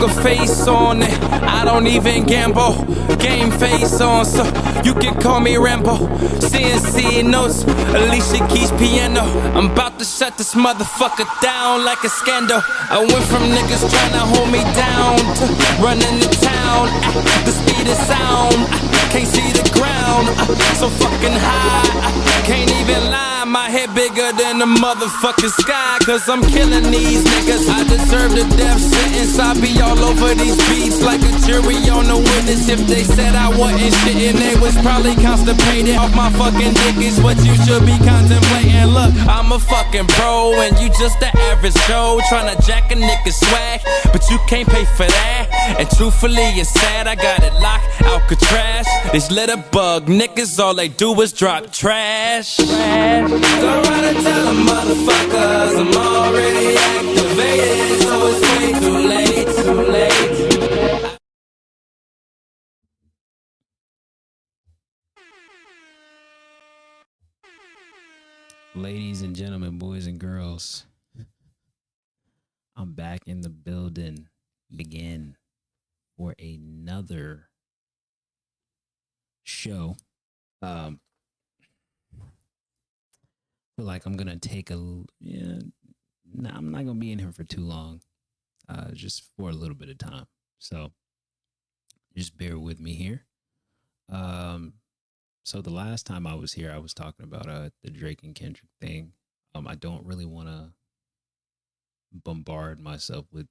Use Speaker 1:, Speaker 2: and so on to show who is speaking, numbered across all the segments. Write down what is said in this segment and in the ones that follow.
Speaker 1: poker face on it. I don't even gamble. Game face on, so you can call me Rambo. CNC notes, Alicia Keys piano. I'm about to shut this motherfucker down like a scandal. I went from niggas trying to hold me down to running the town. The speed of sound, can't see the ground. So fucking high, can't even lie. My head bigger than the motherfucking sky. Cause I'm killing these niggas. I deserve the death sentence. I be all over these beats like a jury on the witness. If they said I wasn't shitting, they was probably constipated off my fucking dick. Is what you should be contemplating. Look, I'm a fucking pro and you just the average Joe trying to jack a nigga swag, but you can't pay for that. And truthfully it's sad, I got it locked Alcatraz. These little bug niggas, all they do is drop trash. Go right and tell them motherfuckers I'm already activated, so it's way too late, too late.
Speaker 2: Ladies and gentlemen, boys and girls, I'm back in the building again for another show. Feel like I'm gonna take I'm not gonna be in here for too long, just for a little bit of time. So just bear with me here. So the last time I was here, I was talking about the Drake and Kendrick thing. I don't really want to bombard myself with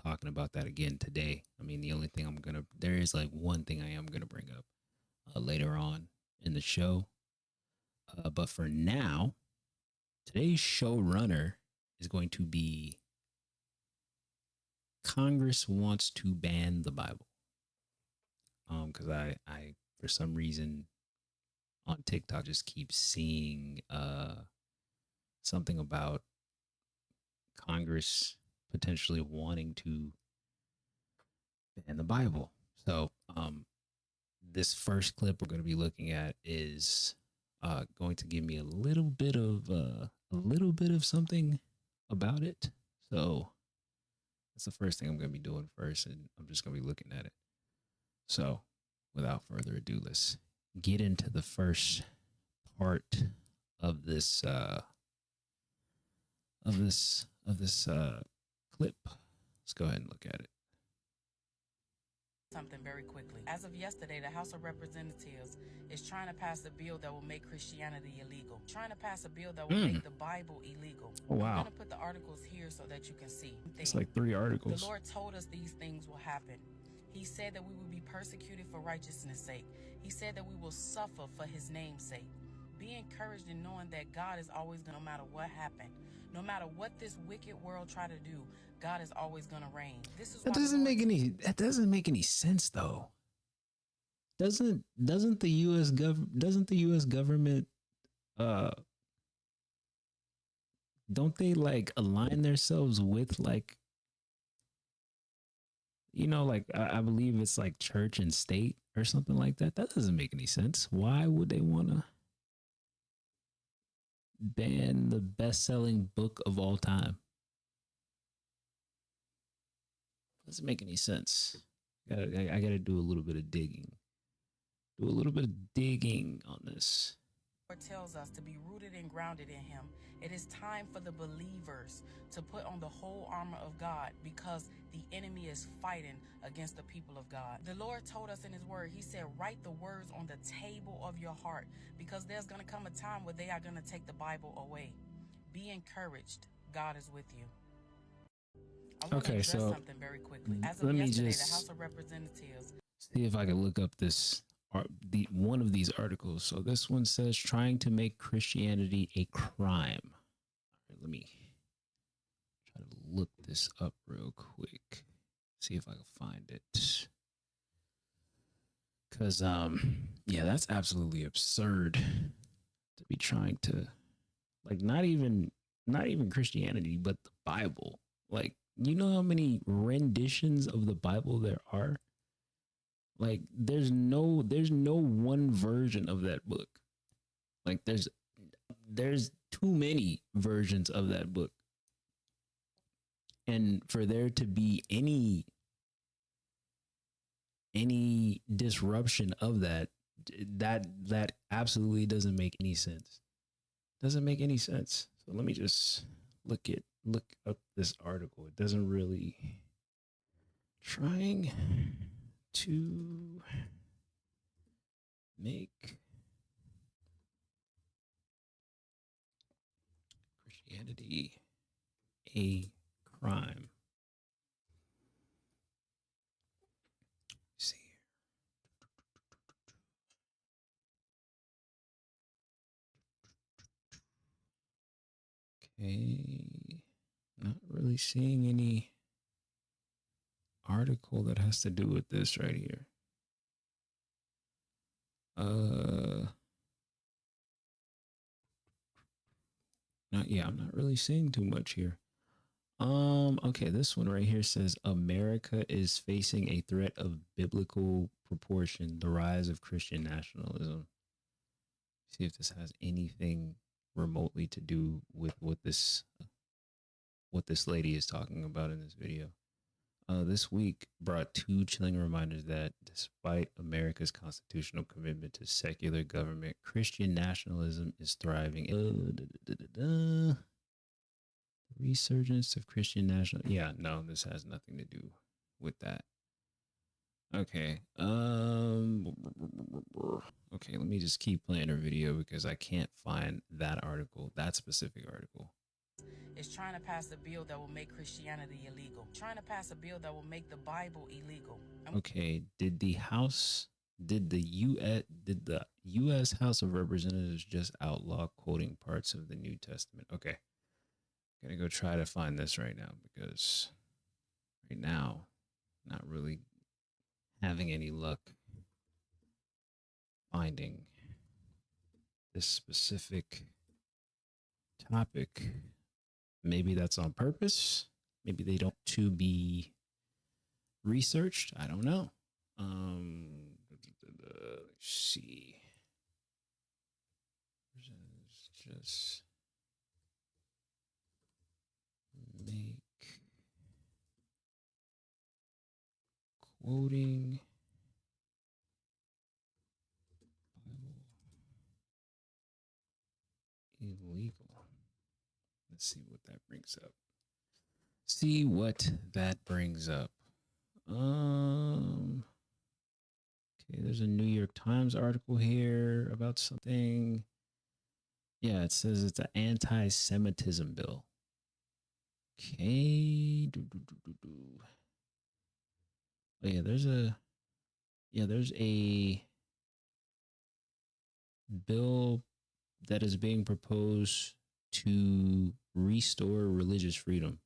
Speaker 2: talking about that again today. I mean, the only thing there is like one thing I am gonna bring up later on in the show. But for now, today's showrunner is going to be Congress wants to ban the Bible. Because I for some reason on TikTok just keep seeing something about Congress potentially wanting to ban the Bible. So this first clip we're going to be looking at is going to give me a little bit of something about it. So that's the first thing I'm going to be doing first, and I'm just going to be looking at it. So without further ado, let's get into the first part of this clip. Let's go ahead and look at it.
Speaker 3: Something very quickly. As of yesterday, the House of Representatives is trying to pass a bill that will make Christianity illegal. Trying to pass a bill that will make the Bible illegal.
Speaker 2: Oh, wow.
Speaker 3: I'm going to put the articles here so that you can see.
Speaker 2: It's like 3 articles.
Speaker 3: The Lord told us these things will happen. He said that we will be persecuted for righteousness' sake. He said that we will suffer for his name's sake. Be encouraged in knowing that God is always going to, no matter what happened, no matter what this wicked world try to do, God is always going to reign. This is
Speaker 2: that doesn't make any sense though. Doesn't the US government don't they like align themselves with like, you know, like I believe it's like church and state or something like that? That doesn't make any sense. Why would they want to ban the best-selling book of all time? Doesn't make any sense. I gotta do a little bit of digging. On this.
Speaker 3: Lord tells us to be rooted and grounded in him. It is time for the believers to put on the whole armor of God, because the enemy is fighting against the people of God. The Lord told us in his word, he said, write the words on the table of your heart, because there's going to come a time where they are going to take the Bible away. Be encouraged. God is with you. I want to address something very quickly. As of yesterday, the House of Representatives.
Speaker 2: See if I can look up one of these articles. So this one says trying to make Christianity a crime. All right, let me try to look this up real quick. See if I can find it. Cause yeah, that's absolutely absurd to be trying to, like, not even Christianity, but the Bible. Like, you know how many renditions of the Bible there are? Like, there's no one version of that book. Like, there's too many versions of that book. And for there to be any any disruption of that absolutely doesn't make any sense. Doesn't make any sense. So let me just look up this article. It doesn't really trying to make Christianity a crime. Let's see here. Okay. Not really seeing any article that has to do with this right here. I'm not really seeing too much here. Okay, this one right here says America is facing a threat of biblical proportion, the rise of Christian nationalism. See if this has anything remotely to do with what this lady is talking about in this video. This week brought two chilling reminders that despite America's constitutional commitment to secular government, Christian nationalism is thriving. The resurgence of Christian national. Yeah, no, this has nothing to do with that. Okay. Okay, let me just keep playing her video because I can't find that article, that specific article.
Speaker 3: Is trying to pass a bill that will make Christianity illegal. Trying to pass a bill that will make the Bible illegal.
Speaker 2: Okay, did the US House of Representatives just outlaw quoting parts of the New Testament? Okay. I'm gonna go try to find this right now because right now, not really having any luck finding this specific topic. Maybe that's on purpose. Maybe they don't to be researched. I don't know. Let's see. Just make quoting Bible illegal. Let's see what that brings up. See what that brings up. Okay, there's a New York Times article here about something. Yeah, it says it's an anti-Semitism bill. Okay. Oh, yeah, there's a bill that is being proposed to restore religious freedom.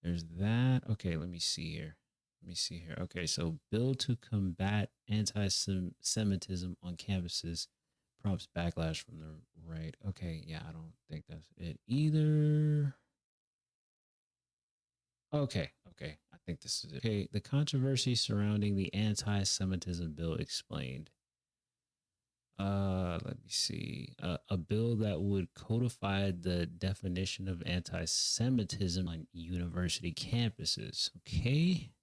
Speaker 2: There's that. Okay, let me see here. Okay, so bill to combat anti-Semitism on campuses prompts backlash from the right. Okay, yeah, I don't think that's it either. Okay, I think this is it. Okay, the controversy surrounding the anti-Semitism bill explained. Let me see. A bill that would codify the definition of anti-Semitism on university campuses. Okay.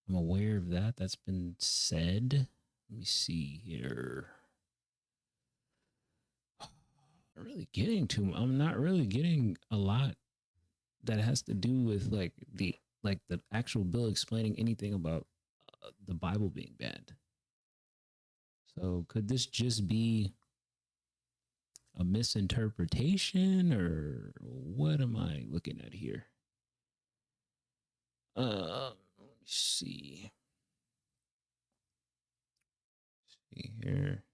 Speaker 2: I'm aware of that. That's been said. Let me see here. I'm not really getting a lot that has to do with the actual bill explaining anything about the Bible being banned. So could this just be a misinterpretation, or what am I looking at here? Let me see. Here.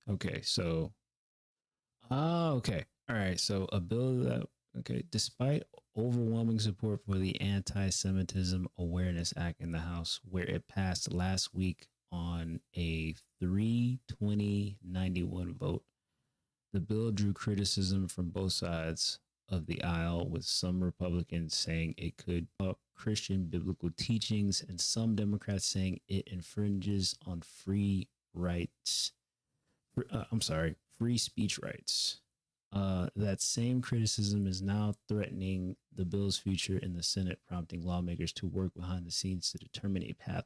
Speaker 2: Okay, so okay. All right. So a bill that despite overwhelming support for the Anti-Semitism Awareness Act in the House, where it passed last week on a 320-91 vote, the bill drew criticism from both sides of the aisle, with some Republicans saying it could up Christian biblical teachings and some Democrats saying it infringes on free speech rights. That same criticism is now threatening the bill's future in the Senate, prompting lawmakers to work behind the scenes to determine a path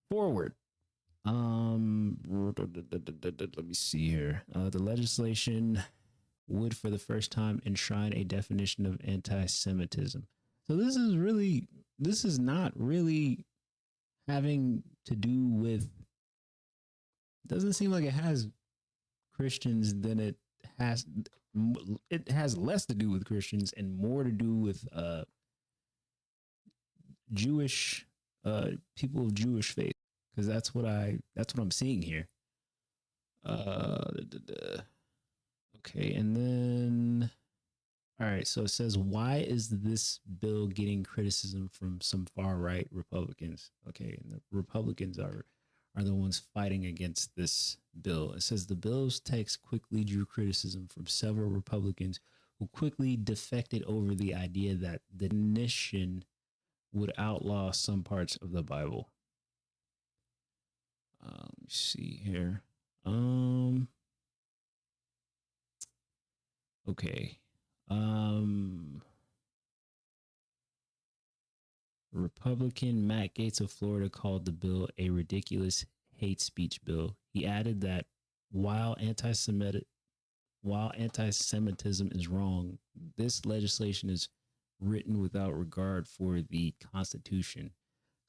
Speaker 2: forward. Let me see here. The legislation would, for the first time, enshrine a definition of anti-Semitism. So this is not really having to do with. Doesn't seem like it has Christians than it has. It has less to do with Christians and more to do with Jewish people of Jewish faith, because that's what I'm seeing here. Okay, and then all right, so it says, why is this bill getting criticism from some far right Republicans? Okay, and the Republicans are the ones fighting against this bill. It says the bill's text quickly drew criticism from several Republicans who quickly defected over the idea that the nation would outlaw some parts of the Bible. Let me see here. Okay. Republican Matt Gaetz of Florida called the bill a ridiculous hate speech bill. He added that while anti-Semitism is wrong, this legislation is written without regard for the Constitution,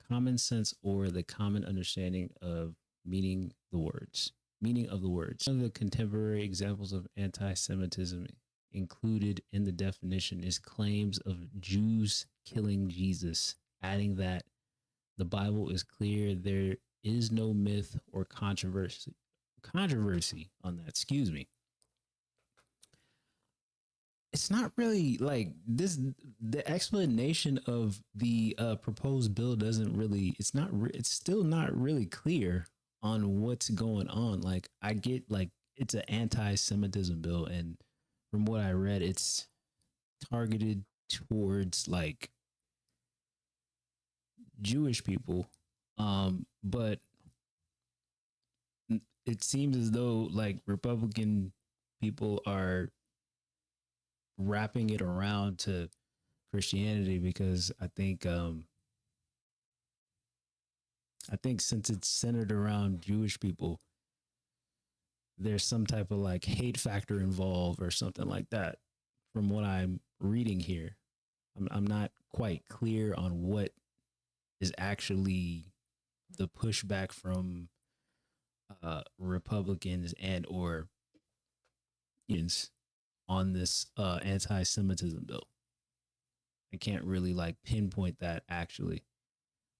Speaker 2: common sense, or the common understanding of meaning of the words. One of the contemporary examples of anti-Semitism included in the definition is claims of Jews killing Jesus, adding that the Bible is clear there is no myth or controversy on that. Excuse me. It's not really like this. The explanation of the proposed bill doesn't really. It's still not really clear on what's going on. Like, I get like it's an anti-Semitism bill, and from what I read, it's targeted towards like Jewish people, but it seems as though like Republican people are wrapping it around to Christianity, because I think since it's centered around Jewish people, there's some type of like hate factor involved or something like that. From what I'm reading here, I'm not quite clear on what is actually the pushback from Republicans and or on this anti-Semitism bill. I can't really like pinpoint that actually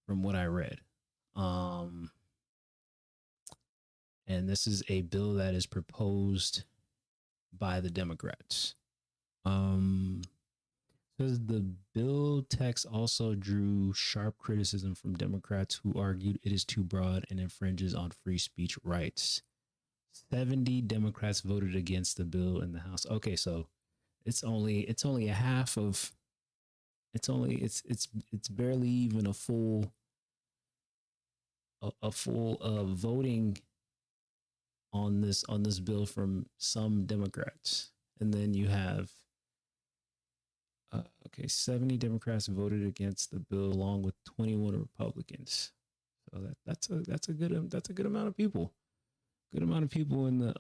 Speaker 2: from what I read. And this is a bill that is proposed by the Democrats. Says the bill text also drew sharp criticism from Democrats who argued it is too broad and infringes on free speech rights. 70 Democrats voted against the bill in the House. Okay, so it's only a half of. It's barely even a full voting on this bill from some Democrats, and then you have 70 Democrats voted against the bill along with 21 Republicans. So that's a good amount of people. Good amount of people in the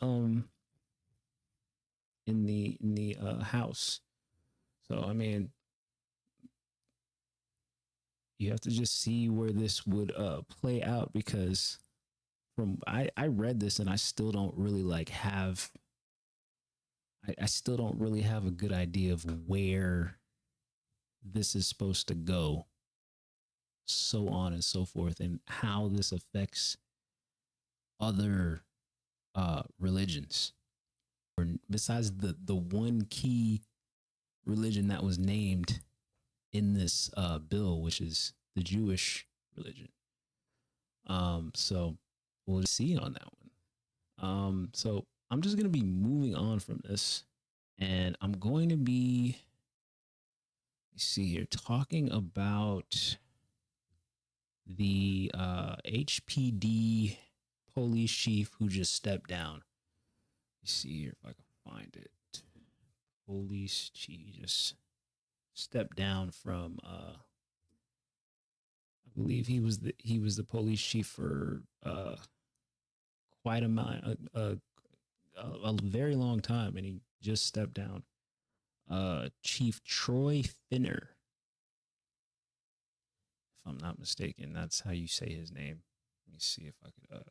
Speaker 2: House. So I mean, you have to just see where this would play out, because I read this and I still don't really like have I still don't really have a good idea of where this is supposed to go, so on and so forth, and how this affects other religions, or besides the one key religion that was named in this bill, which is the Jewish religion. So we'll see on that one. So I'm just going to be moving on from this, and I'm going to be, let's see here, talking about the HPD police chief who just stepped down. Let's see here if I can find it. police chief just stepped down from I believe he was the police chief for quite a very long time, and he just stepped down. Chief Troy Finner, if I'm not mistaken, that's how you say his name. Let me see if I could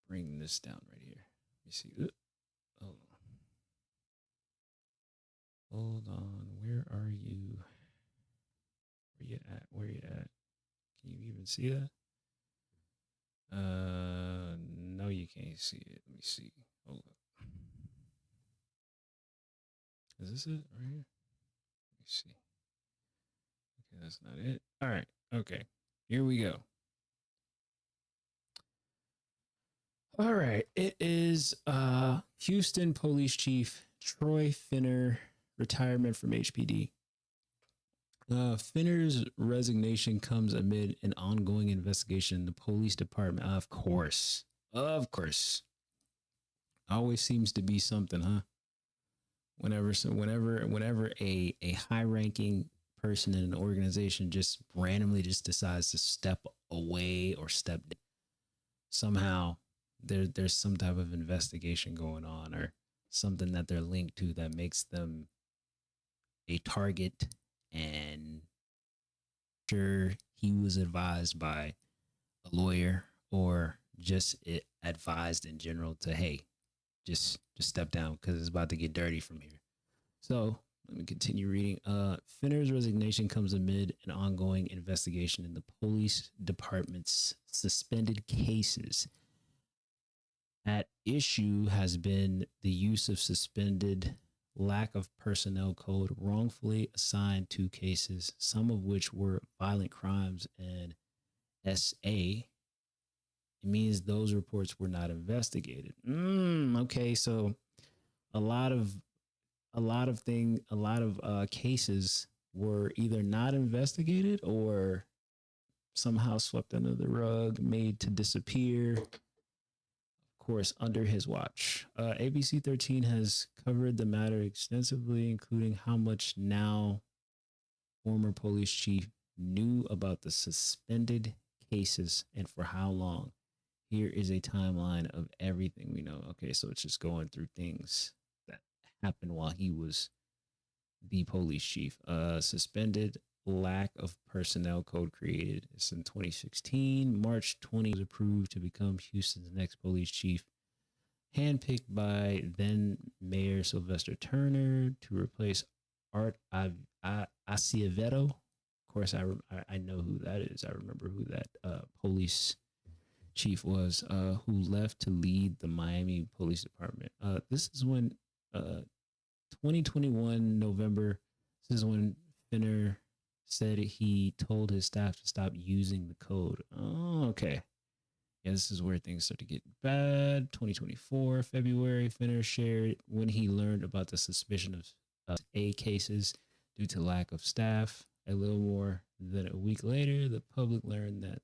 Speaker 2: bring this down right here. Let me see. Hold on. Hold on. Where are you? Where you at? Where you at? Can you even see that? No, you can't see it. Let me see. Hold up. Is this it right here? Let me see. Okay, that's not it. All right. Okay. Here we go. All right. It is Houston Police Chief Troy Finner, retirement from HPD. Finner's resignation comes amid an ongoing investigation in the police department. Of course. Always seems to be something, huh? Whenever a high-ranking person in an organization just randomly just decides to step away or step down, somehow there's some type of investigation going on or something that they're linked to that makes them a target. And sure, he was advised by a lawyer or just advised in general to, hey, just step down because it's about to get dirty from here. So let me continue reading. Finner's resignation comes amid an ongoing investigation in the police department's suspended cases. At issue has been the use of suspended, lack of personnel code, wrongfully assigned to cases, some of which were violent crimes and SA. It means those reports were not investigated. Okay, so a lot of cases were either not investigated or somehow swept under the rug, made to disappear. Of course, under his watch. ABC 13 has covered the matter extensively, including how much now former police chief knew about the suspended cases and for how long. Here is a timeline of everything we know. Okay, so it's just going through things that happened while he was the police chief. Suspended, lack of personnel code created. It's in 2016. March 20 was approved to become Houston's next police chief, handpicked by then Mayor Sylvester Turner to replace Art Acevedo. Of course, I know who that is. I remember who that police chief was, who left to lead the Miami Police Department. This is when 2021 November. This is when Finner said he told his staff to stop using the code. Oh, okay. Yeah, this is where things start to get bad. 2024 February, Finner shared when he learned about the suspicion of A cases due to lack of staff. A little more than a week later, the public learned that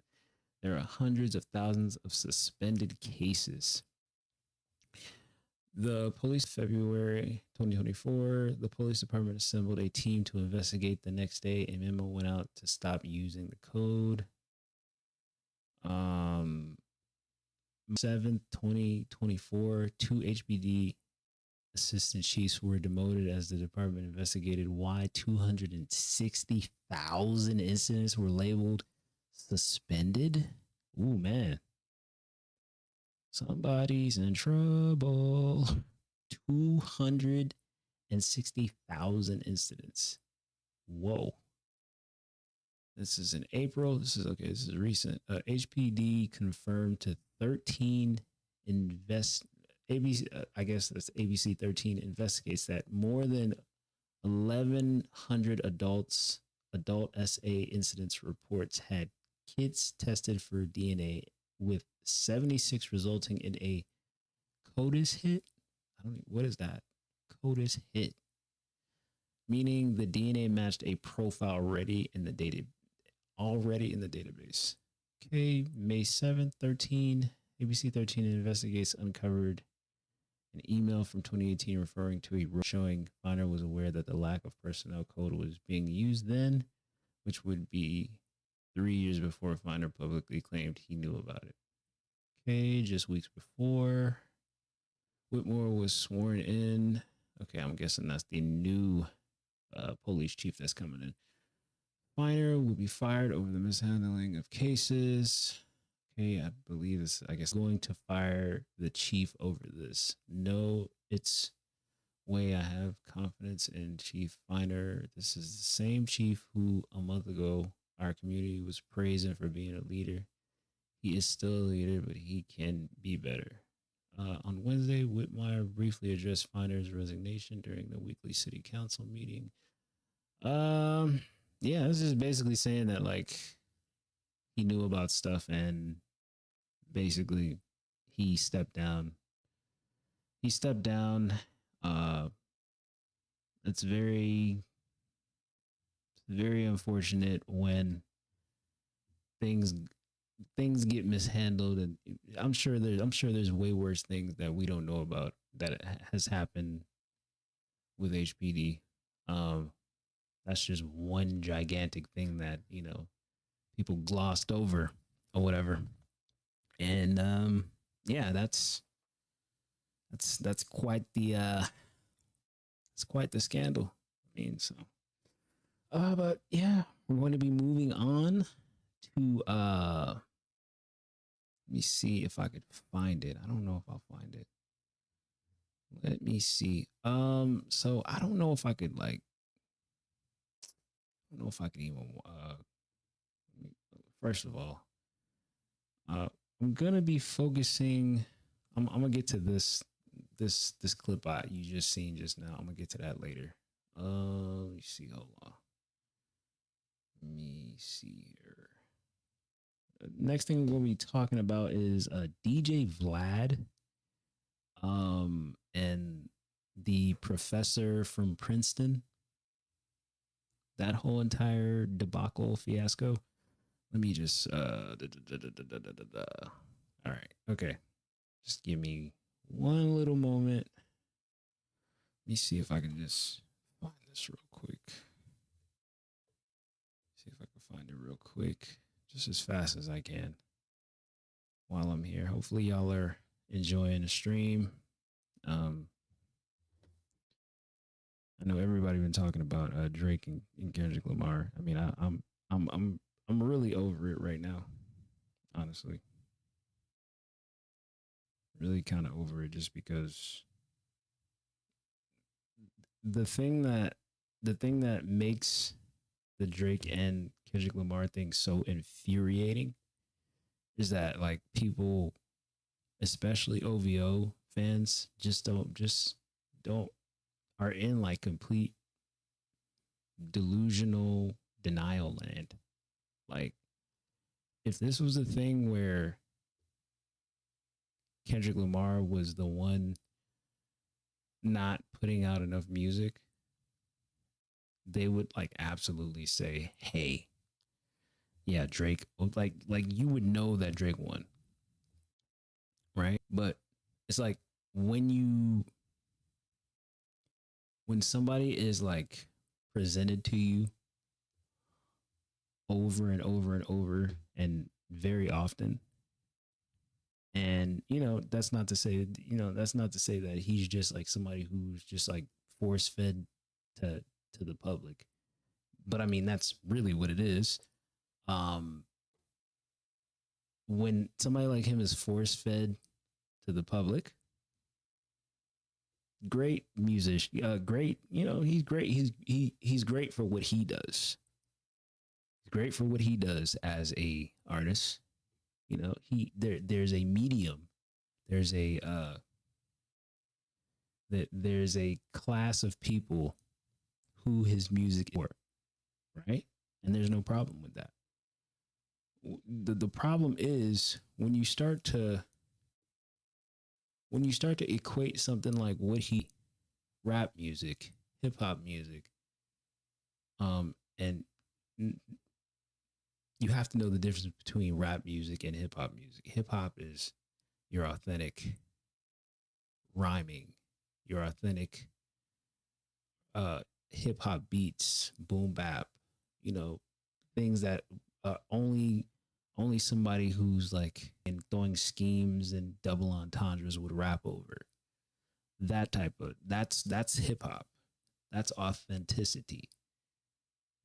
Speaker 2: there are hundreds of thousands of suspended cases. The police, February 2024, the police department assembled a team to investigate. The next day, a memo went out to stop using the code. 7th, 2024, 2 HPD assistant chiefs were demoted as the department investigated why 260,000 incidents were labeled suspended. Ooh, man. Somebody's in trouble. 260,000 incidents. Whoa. This is in April. This is recent. HPD confirmed to 13 ABC, I guess that's ABC 13 investigates that more than 1,100 adult SA incidents reports had kits tested for DNA, with 76 resulting in a CODIS hit. What is that? CODIS hit. Meaning the DNA matched a profile already in the database. Okay, May 7th, ABC 13 investigates uncovered an email from 2018 referring to a showing Finder was aware that the lack of personnel code was being used then, which would be 3 years before Finder publicly claimed he knew about it. Okay, just weeks before, Whitmore was sworn in. Okay, I'm guessing that's the new police chief that's coming in. Finder will be fired over the mishandling of cases. Okay, I believe it's, I guess, going to fire the chief over this. No, it's way I have confidence in Chief Finder. This is the same chief who a month ago our community was praising for being a leader. He is still a leader, but he can be better. On Wednesday, Whitmire briefly addressed Finder's resignation during the weekly city council meeting. Yeah, this is basically saying that like he knew about stuff and basically he stepped down. It's very unfortunate when things get mishandled, and I'm sure there's way worse things that we don't know about that has happened with HPD. That's just one gigantic thing that, you know, people glossed over or whatever. And yeah, that's quite the it's quite the scandal. I mean, so but yeah, we're going to be moving on to let me see if I could find it. I don't know if I'll find it. Let me see. So I don't know if I could like I don't know if I can even first of all, I'm gonna be focusing. I'm gonna get to this clip you just seen just now. I'm gonna get to that later. Let me see. Hold on. Let me see here. Next thing we'll be talking about is DJ VLAD, and the professor from Princeton. That whole entire debacle fiasco. Let me just all right, okay. Just give me one little moment. Let me see if I can just find this real quick. See if I can find it real quick, just as fast as I can while I'm here. Hopefully y'all are enjoying the stream. I know everybody been talking about Drake and Kendrick Lamar. I mean, I'm really over it right now, honestly. Really kind of over it, just because the thing that makes the Drake and Kendrick Lamar thing so infuriating is that like people, especially OVO fans, just don't are in like complete delusional denial land. Like, if this was a thing where Kendrick Lamar was the one not putting out enough music, they would like absolutely say, hey, yeah, Drake, like you would know that Drake won, right? But it's like when somebody is like presented to you over and over and over and very often, and you know, that's not to say that he's just like somebody who's just like force fed to the public, but I mean that's really what it is. When somebody like him is force fed to the public, great musician, great, you know, he's great. He's great for what he does. He's great for what he does as a artist. You know, there's a medium, there's a there's a class of people who his music is for, right? And there's no problem with that. The problem is when you start to equate something like what he rap music, hip hop music, and you have to know the difference between rap music and hip hop music. Hip hop is your authentic rhyming, your authentic hip hop beats, boom bap, you know, things that only somebody who's like in throwing schemes and double entendres would rap over. That type of that's hip hop. That's authenticity.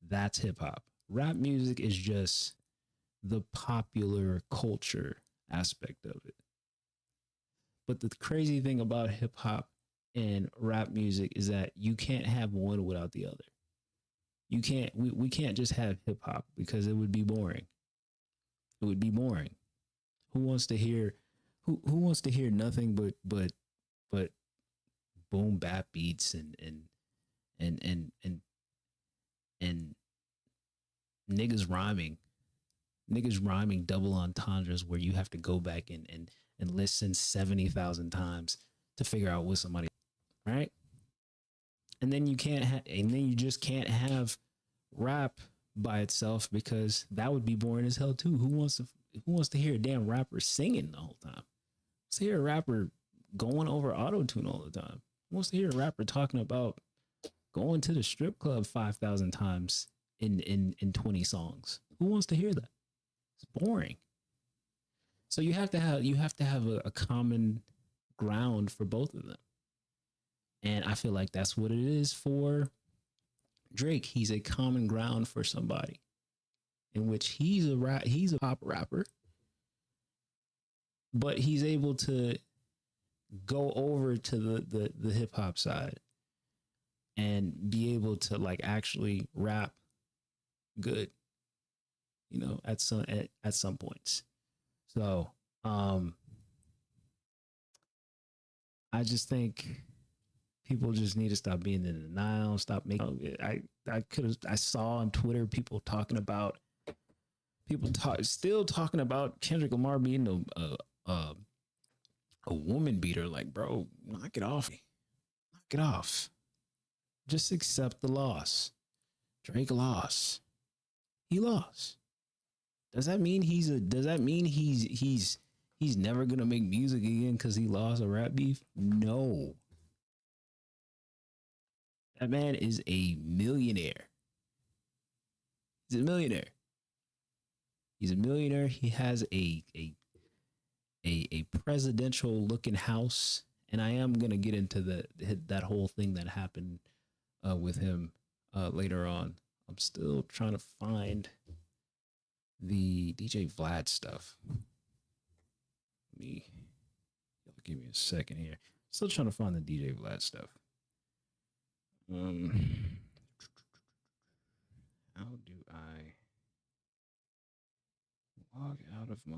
Speaker 2: That's hip hop. Rap music is just the popular culture aspect of it. But the crazy thing about hip hop and rap music is that you can't have one without the other. You can't we can't just have hip hop because it would be boring. It would be boring. Who wants to hear who wants to hear nothing but boom bap beats and niggas rhyming double entendres where you have to go back and listen 70,000 times to figure out what somebody, right? And then you just can't have rap by itself because that would be boring as hell too. Who wants to hear a damn rapper singing the whole time? Wants to hear a rapper going over auto-tune all the time? Who wants to hear a rapper talking about going to the strip club 5,000 times in 20 songs? Who wants to hear that? It's boring. So you have to have a common ground for both of them. And I feel like that's what it is for Drake. He's a common ground for somebody in which he's a pop rapper, but he's able to go over to the hip hop side and be able to like actually rap good, you know, at some points. So I just think people just need to stop being in denial, stop making I saw on Twitter still talking about Kendrick Lamar being a woman beater. Like, bro, knock it off. Knock it off. Just accept the loss. Drake lost. He lost. Does that mean he's never gonna make music again because he lost a rap beef? No. That man is a millionaire. He's a millionaire. He's a millionaire. He has a presidential looking house, and I am gonna get into that whole thing that happened with him later on. I'm still trying to find the DJ VLAD stuff. Give me a second here. Still trying to find the DJ VLAD stuff. How do I log out of my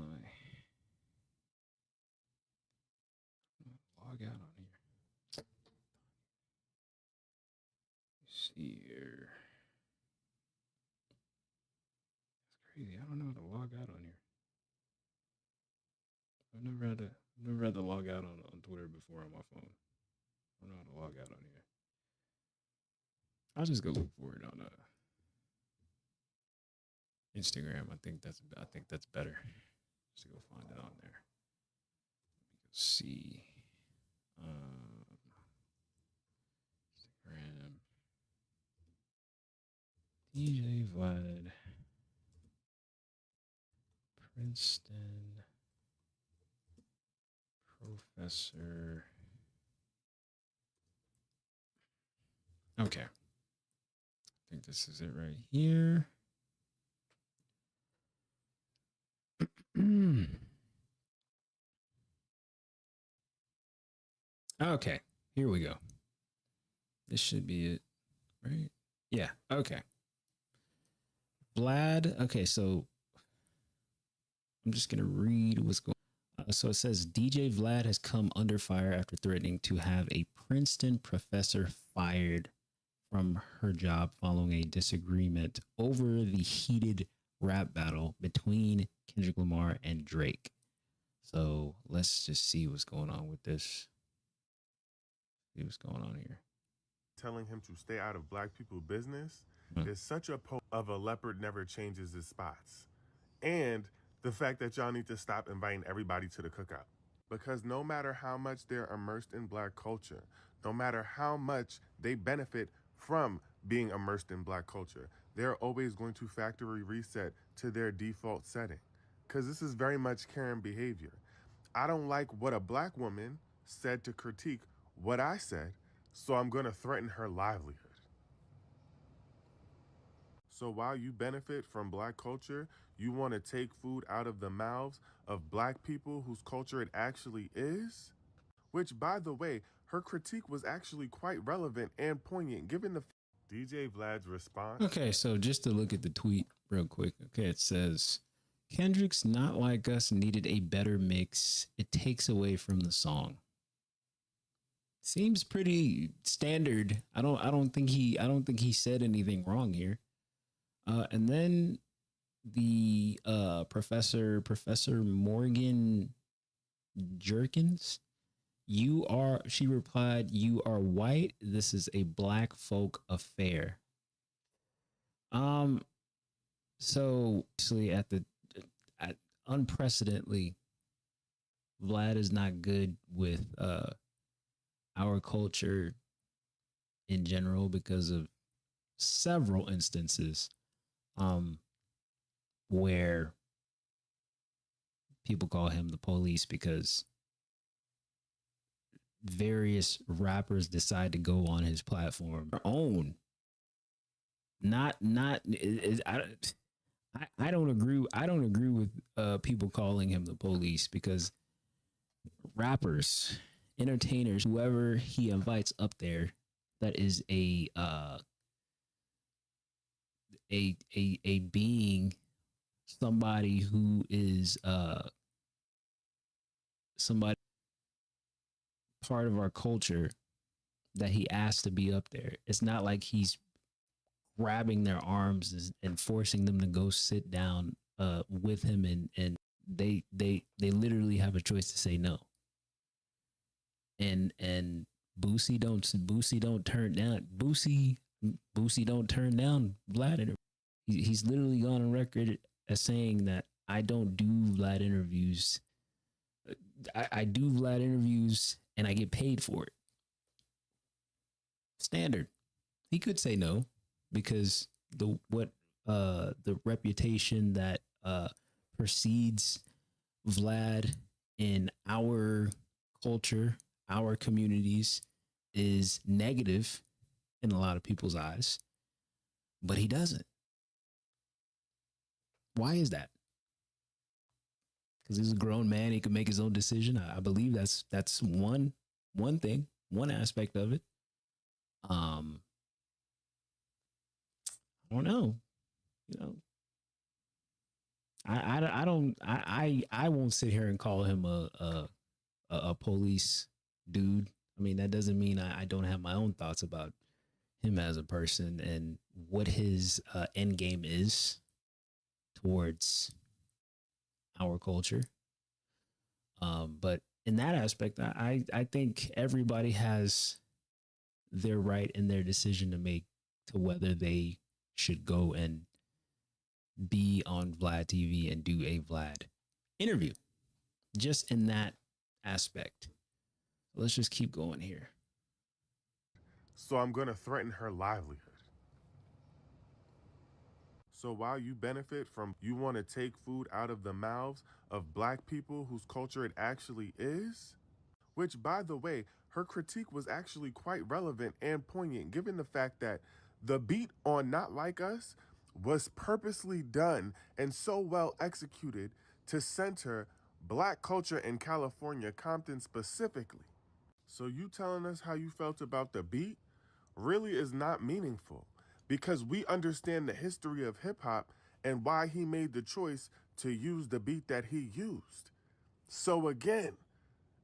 Speaker 2: log out on here? Let's see here. That's crazy. I don't know how to log out on here. I've never had to log out on Twitter before on my phone. I don't know how to log out on here. I'll just go look for it on Instagram. I think that's better. Just to go find it on there. Let me go see. Instagram. DJ VLAD. Princeton. Professor. Okay. I think this is it right here. Okay, here we go. This should be it, right? Yeah, okay. VLAD, okay, so I'm just going to read what's going on. So it says DJ VLAD has come under fire after threatening to have a Princeton professor fired from her job following a disagreement over the heated rap battle between Kendrick Lamar and Drake. So let's just see what's going on with this. See what's going on here.
Speaker 4: Telling him to stay out of black people's business is such a of a leopard never changes his spots. And the fact that y'all need to stop inviting everybody to the cookout. Because no matter how much they're immersed in black culture, no matter how much they benefit from being immersed in black culture, they're always going to factory reset to their default setting. Because this is very much Karen behavior. I don't like what a black woman said to critique what I said, so I'm going to threaten her livelihood. So while you benefit from black culture, you want to take food out of the mouths of black people whose culture it actually is? Which, by the way, her critique was actually quite relevant and poignant given the DJ Vlad's response.
Speaker 2: Okay, so just to look at the tweet real quick. Okay, it says Kendrick's Not Like Us needed a better mix. It takes away from the song. Seems pretty standard. I don't think he said anything wrong here. And then the Professor Morgan Jerkins, she replied, "You are white. This is a black folk affair." So actually at unprecedentedly, Vlad is not good with our culture in general because of several instances where people call him the police because various rappers decide to go on his platform their own. I don't agree with people calling him the police, because rappers, entertainers, whoever he invites up there, that is a being, somebody who is somebody part of our culture that he asked to be up there. It's not like he's grabbing their arms and forcing them to go sit down with him, and they literally have a choice to say no. And Boosie don't turn down Vlad interviews. He's literally gone on record as saying that I don't do Vlad interviews. I do Vlad interviews and I get paid for it. Standard. He could say no, because the reputation that precedes Vlad in our culture, our communities, is negative in a lot of people's eyes, but he doesn't. Why is that? Because he's a grown man. He can make his own decision. I believe that's one thing, one aspect of it. I don't know. You know, I won't sit here and call him a police dude. I mean, that doesn't mean I don't have my own thoughts about him as a person and what his end game is towards our culture. But in that aspect, I think everybody has their right and their decision to make to whether they should go and be on Vlad TV and do a Vlad interview, just in that aspect. Let's just keep going here.
Speaker 4: So I'm going to threaten her livelihood. So while you benefit from, you want to take food out of the mouths of black people whose culture it actually is? Which, by the way, her critique was actually quite relevant and poignant given the fact that the beat on Not Like Us was purposely done and so well executed to center black culture in California, Compton specifically. So you telling us how you felt about the beat really is not meaningful, because we understand the history of hip hop and why he made the choice to use the beat that he used. So again,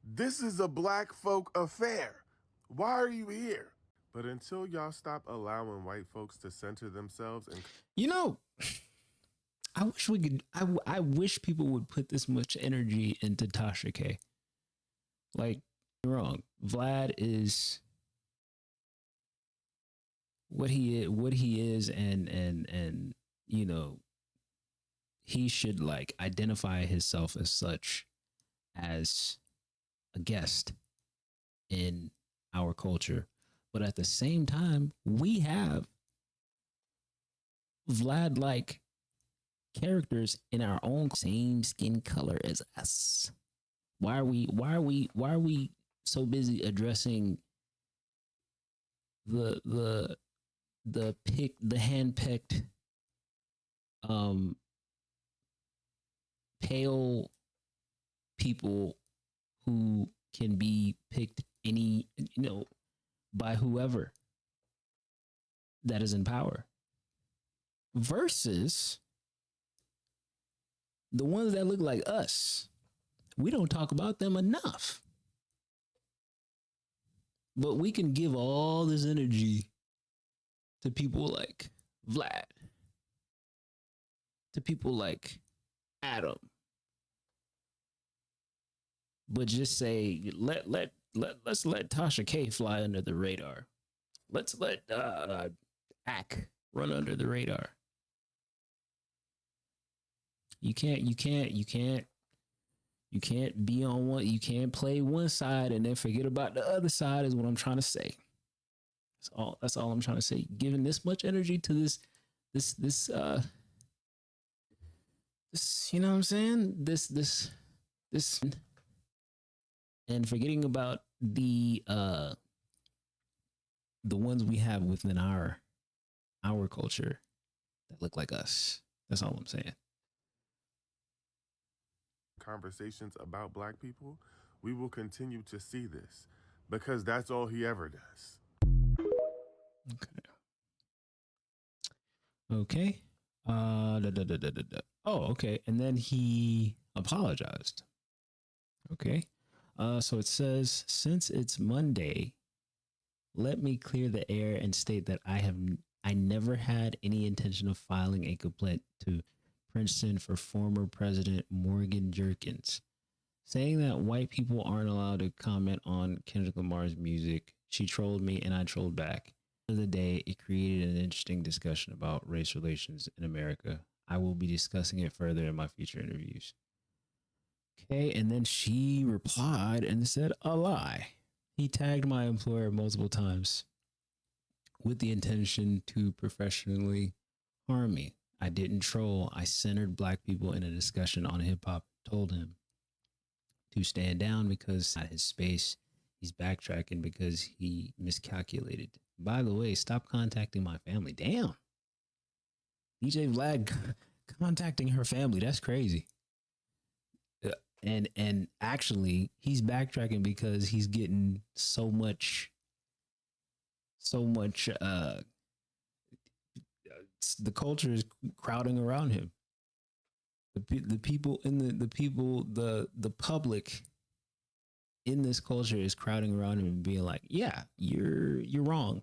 Speaker 4: this is a black folk affair. Why are you here? But until y'all stop allowing white folks to center themselves and...
Speaker 2: You know, I wish we could, I wish people would put this much energy into Tasha K. Like, you're wrong. Vlad is what he is, and you know, he should like identify himself as such, as a guest in our culture. But at the same time, we have Vlad like characters in our own same skin color as us. Why are we so busy addressing the hand-picked pale people who can be picked by whoever that is in power, versus the ones that look like us? We don't talk about them enough, but we can give all this energy to people like Vlad, to people like Adam, but just say let's let Tasha K fly under the radar. Let's let Ack run under the radar. You can't be on one. You can't play one side and then forget about the other side. Is what I'm trying to say. That's all I'm trying to say. Giving this much energy to this, you know what I'm saying? This, and forgetting about the ones we have within our culture that look like us. That's all I'm saying.
Speaker 4: Conversations about black people, we will continue to see this because that's all he ever does.
Speaker 2: Okay. Oh, okay. And then he apologized. Okay. So it says, since it's Monday, let me clear the air and state that I never had any intention of filing a complaint to Princeton for former President Morgan Jerkins, saying that white people aren't allowed to comment on Kendrick Lamar's music. She trolled me and I trolled back. At the end of the day, it created an interesting discussion about race relations in America. I will be discussing it further in my future interviews. Okay, and then she replied and said, a lie. He tagged my employer multiple times with the intention to professionally harm me. I didn't troll. I centered black people in a discussion on hip hop, told him to stand down because at his space, he's backtracking because he miscalculated. By the way, stop contacting my family. Damn. DJ Vlad contacting her family. That's crazy. And actually he's backtracking because he's getting so much the culture is crowding around him. The public in this culture is crowding around him and being like, yeah, you're wrong.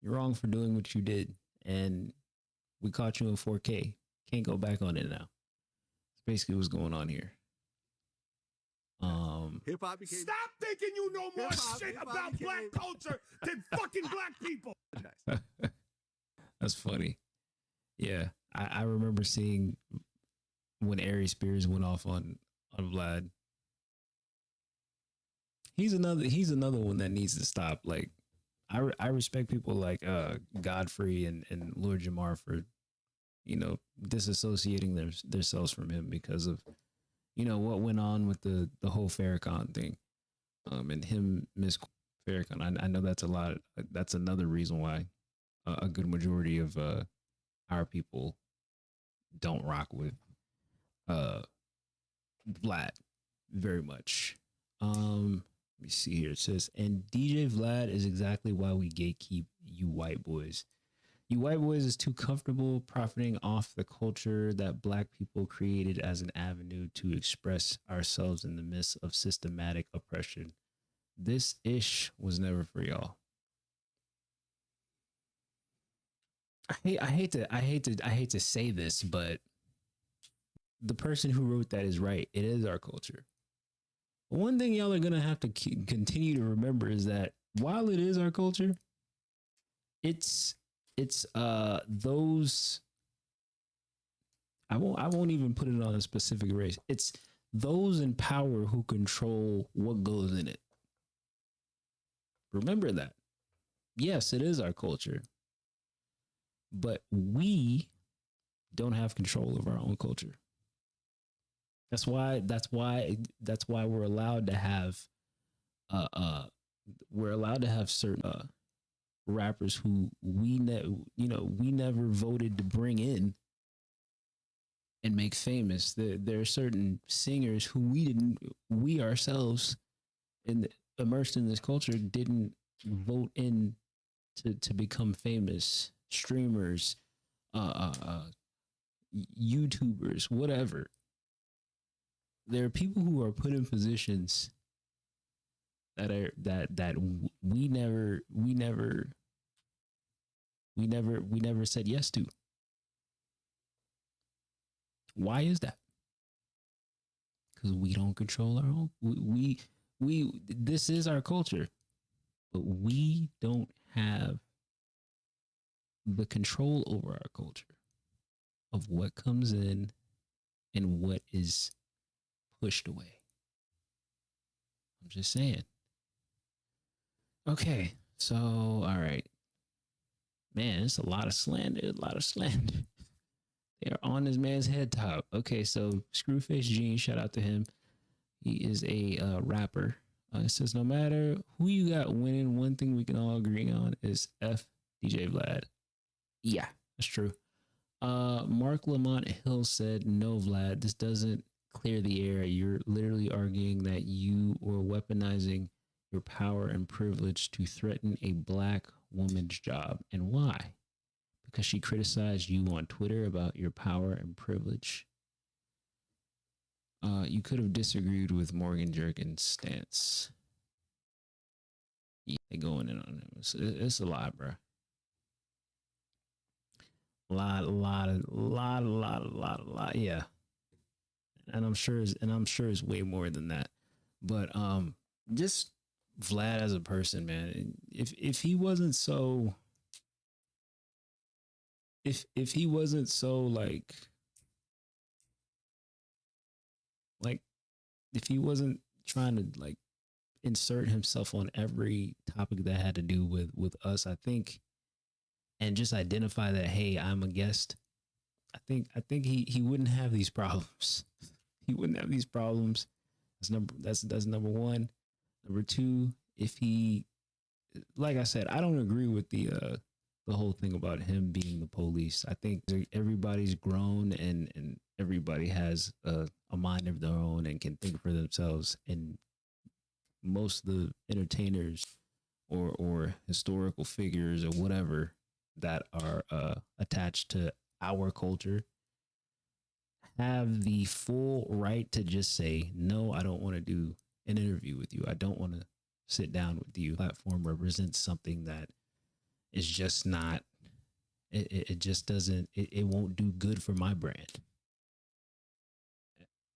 Speaker 2: You're wrong for doing what you did. And we caught you in 4K. Can't go back on it now. That's basically what's going on here.
Speaker 5: Hip hop became.
Speaker 6: Stop thinking you know more shit about black culture than fucking black people.
Speaker 2: That's funny. Yeah, I remember seeing when Ari Spears went off on Vlad. He's another one that needs to stop. Like, I respect people like Godfrey and Lord Jamar for, disassociating themselves from him because of, what went on with the whole Farrakhan thing, and him miss Farrakhan. I know that's a lot. That's another reason why a good majority of our people don't rock with Vlad very much. Let me see here. It says, and DJ Vlad is exactly why we gatekeep you white boys. You white boys is too comfortable profiting off the culture that black people created as an avenue to express ourselves in the midst of systematic oppression. This ish was never for y'all. I hate to say this, but the person who wrote that is right. It is our culture. One thing y'all are going to have to continue to remember is that while it is our culture, it's those, I won't even put it on a specific race. It's those in power who control what goes in it. Remember that. Yes, it is our culture, but we don't have control of our own culture. That's why we're allowed to have certain rappers who we never voted to bring in and make famous. There are certain singers who we ourselves immersed in this culture didn't vote in to become famous. Streamers, YouTubers, whatever. There are people who are put in positions that we never said yes to. Why is that? Because we don't control our own. We this is our culture, but we don't have the control over our culture of what comes in and what is pushed away. I'm just saying. Okay, so all right. Man, it's a lot of slander, They're on this man's head top. Okay, so Screwface Gene, shout out to him. He is a rapper. It says, no matter who you got winning, one thing we can all agree on is F DJ Vlad. Yeah, that's true. Mark Lamont Hill said, no, Vlad, this doesn't clear the air. You're literally arguing that you were weaponizing your power and privilege to threaten a black woman's job. And why? Because she criticized you on Twitter about your power and privilege. You could have disagreed with Morgan Jerkins' stance. Yeah, they going in on him. It's a lot, bro. A lot. Yeah. And I'm sure it's way more than that. But just Vlad as a person, man. If he wasn't so if he wasn't so like if he wasn't trying to like insert himself on every topic that had to do with us, I think, and just identify that, hey, I'm a guest, I think he wouldn't have these problems. He wouldn't have these problems. That's number one. Number two, if he, like I said, I don't agree with the whole thing about him being the police. I think everybody's grown and everybody has a mind of their own and can think for themselves. And most of the entertainers or historical figures or whatever that are attached to our culture have the full right to just say, no, I don't want to do an interview with you. I don't want to sit down with you. Platform represents something that is just not, it just doesn't, it won't do good for my brand.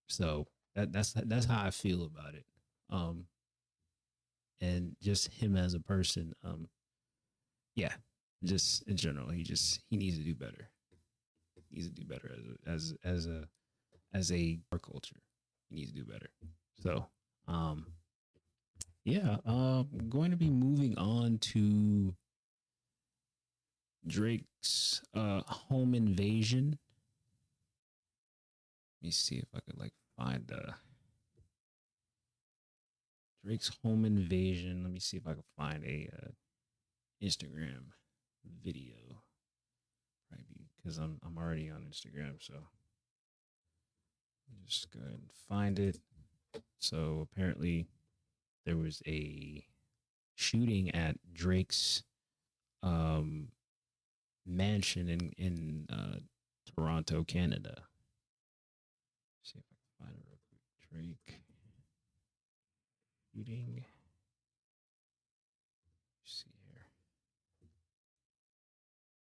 Speaker 2: So that's how I feel about it. And just him as a person, yeah, just in general, he needs to do better. He needs to do better as a culture. He needs to do better. So, yeah, I'm going to be moving on to Drake's home invasion. Let me see if I could like find Drake's home invasion. Let me see if I can find a Instagram video. Right, because I'm already on Instagram, so just go ahead and find it. So apparently there was a shooting at Drake's mansion in Toronto, Canada. See if I can find it real quick. Drake shooting.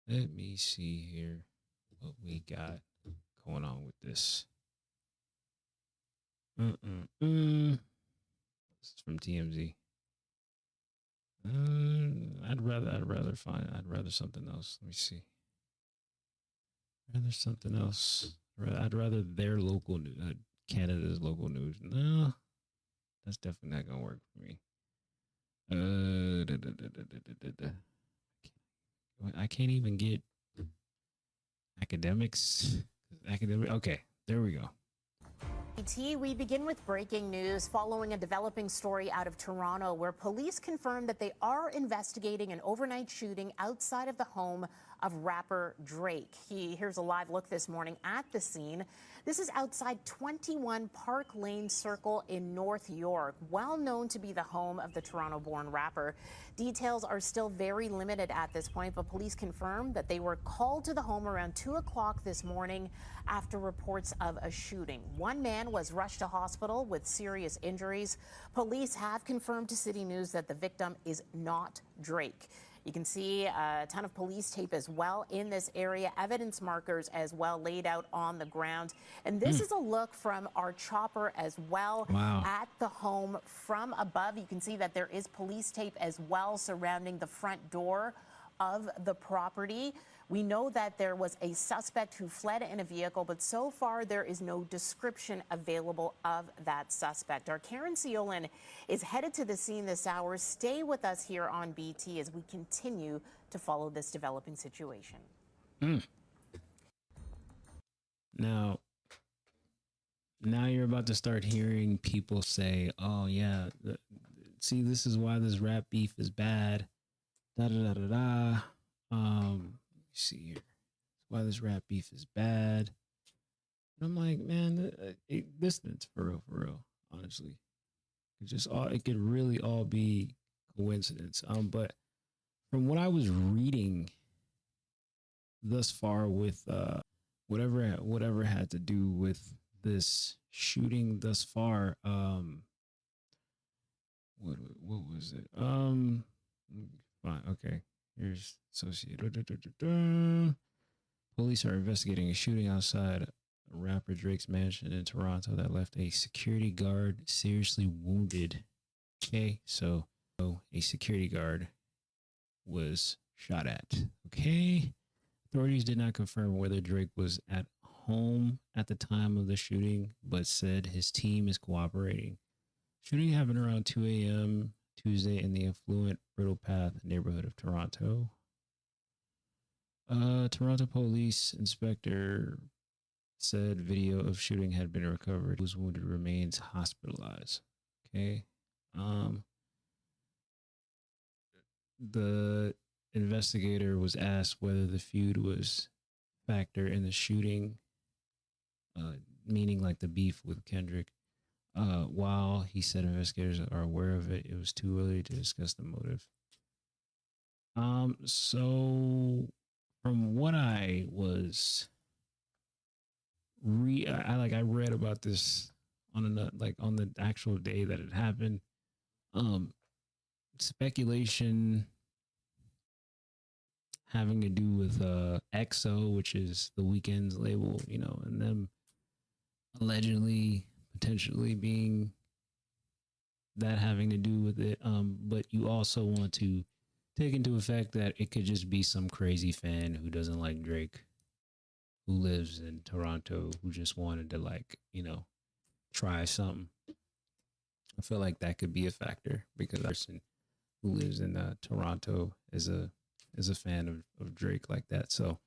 Speaker 2: Let me see here what we got going on with this. This is from TMZ. I'd rather something else. Let me see. I'd rather something else. I'd rather their local news. Canada's local news. No, that's definitely not gonna work for me. I can't even get academics. Academic. Okay, there we go.
Speaker 5: We begin with breaking news following a developing story out of Toronto where police confirmed that they are investigating an overnight shooting outside of the home of rapper Drake. Here's a live look this morning at the scene. This is outside 21 Park Lane Circle in North York, well known to be the home of the Toronto-born rapper. Details are still very limited at this point, but police confirmed that they were called to the home around 2 o'clock this morning after reports of a shooting. One man was rushed to hospital with serious injuries. Police have confirmed to City News that the victim is not Drake. You can see a ton of police tape as well in this area, evidence markers as well laid out on the ground. And this is a look from our chopper as well.
Speaker 2: Wow.
Speaker 5: At the home from above. You can see that there is police tape as well surrounding the front door of the property. We know that there was a suspect who fled in a vehicle, but so far there is no description available of that suspect. Our Karen Seolin is headed to the scene this hour. Stay with us here on BT as we continue to follow this developing situation.
Speaker 2: Now you're about to start hearing people say, "Oh yeah, see, this is why this rap beef is bad." Da da da da da. See here, why this rap beef is bad. And I'm like, man, this is for real. Honestly, it could really all be coincidence. But from what I was reading thus far with whatever had to do with this shooting thus far, what was it? Fine, okay. Here's associated. Police are investigating a shooting outside rapper Drake's mansion in Toronto that left a security guard seriously wounded. Okay, so a security guard was shot at. Okay. Authorities did not confirm whether Drake was at home at the time of the shooting, but said his team is cooperating. Shooting happened around 2 a.m. Tuesday in the affluent Brittle Path neighborhood of Toronto. Toronto police inspector said video of shooting had been recovered. Whose wounded remains hospitalized. Okay. The investigator was asked whether the feud was factor in the shooting, meaning like the beef with Kendrick. While he said investigators are aware of it, it was too early to discuss the motive. So from what I was I read about this on the actual day that it happened. Speculation having to do with EXO, which is the Weeknd's label, and them allegedly potentially being that having to do with it. But you also want to take into effect that it could just be some crazy fan who doesn't like Drake, who lives in Toronto, who just wanted to try something. I feel like that could be a factor because a person who lives in Toronto is a fan of Drake like that. So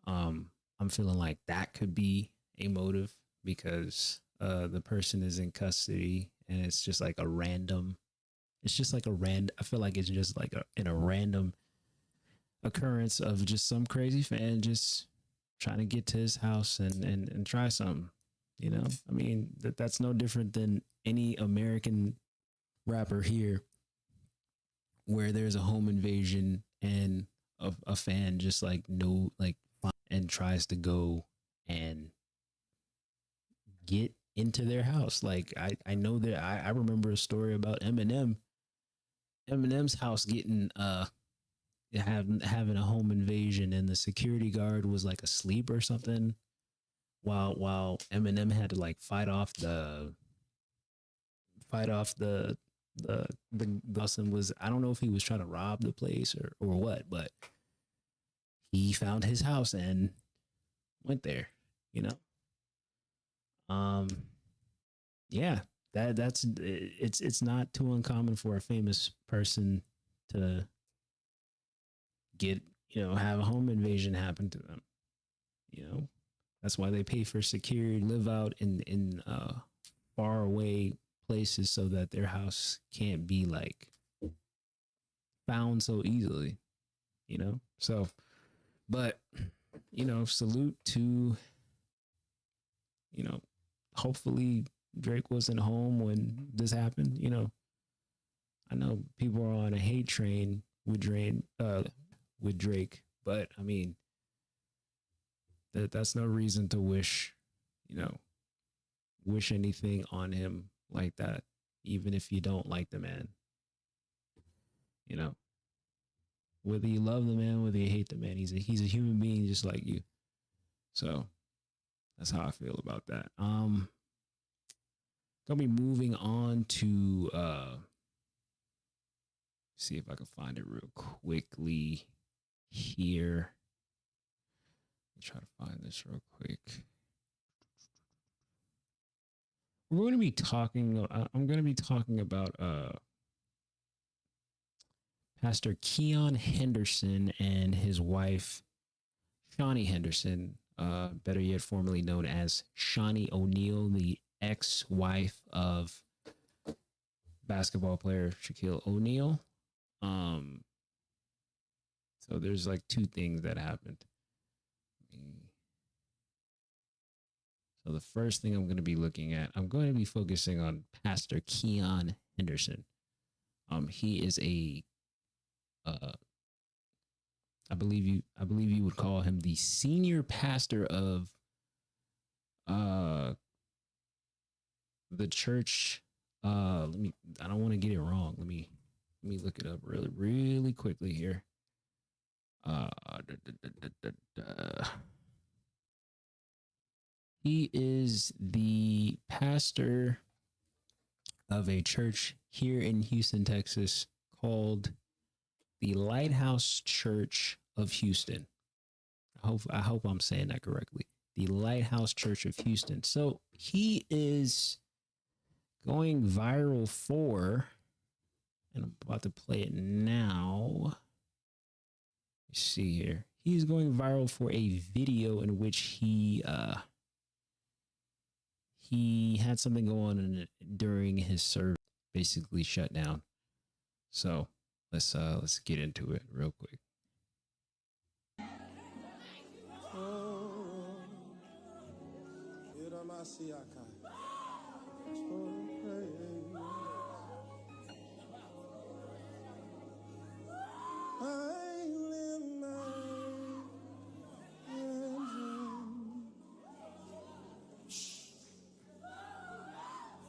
Speaker 2: I'm feeling like that could be a motive because the person is in custody and it's just like a random. I feel like it's just like a random occurrence of just some crazy fan just trying to get to his house and try something. I mean, that's no different than any American rapper here where there's a home invasion and a fan just and tries to go and get into their house. Like I know that I remember a story about Eminem's house getting having a home invasion and the security guard was like asleep or something while Eminem had to fight off the bus and was, I don't know if he was trying to rob the place or what, but he found his house and went there, yeah, that's it's not too uncommon for a famous person to get, have a home invasion happen to them. That's why they pay for security, live out in far away places so that their house can't be like found so easily. So, but salute to, hopefully Drake wasn't home when this happened. I know people are on a hate train with Drake, but I mean, that's no reason to wish anything on him like that, even if you don't like the man. Whether you love the man, whether you hate the man, he's a human being just like you. So that's how I feel about that. Gonna be moving on to see if I can find it real quickly here. Let me try to find this real quick. I'm going to be talking about Pastor Keon Henderson and his wife, Shawnee Henderson, better yet, formerly known as Shawnee O'Neal, the ex-wife of basketball player Shaquille O'Neal. So there's like two things that happened. So the first thing I'm going to be looking at, I'm going to be focusing on Pastor Keon Henderson. He is I believe you would call him the senior pastor of the church. I don't want to get it wrong. Let me look it up really quickly here. He is the pastor of a church here in Houston, Texas, called the Lighthouse Church of Houston. I hope I'm saying that correctly. The Lighthouse Church of Houston. So he is going viral for, and I'm about to play it now. Let's see here. He's going viral for a video in which he had something go on during his service, basically shut down. So let's get into it real quick.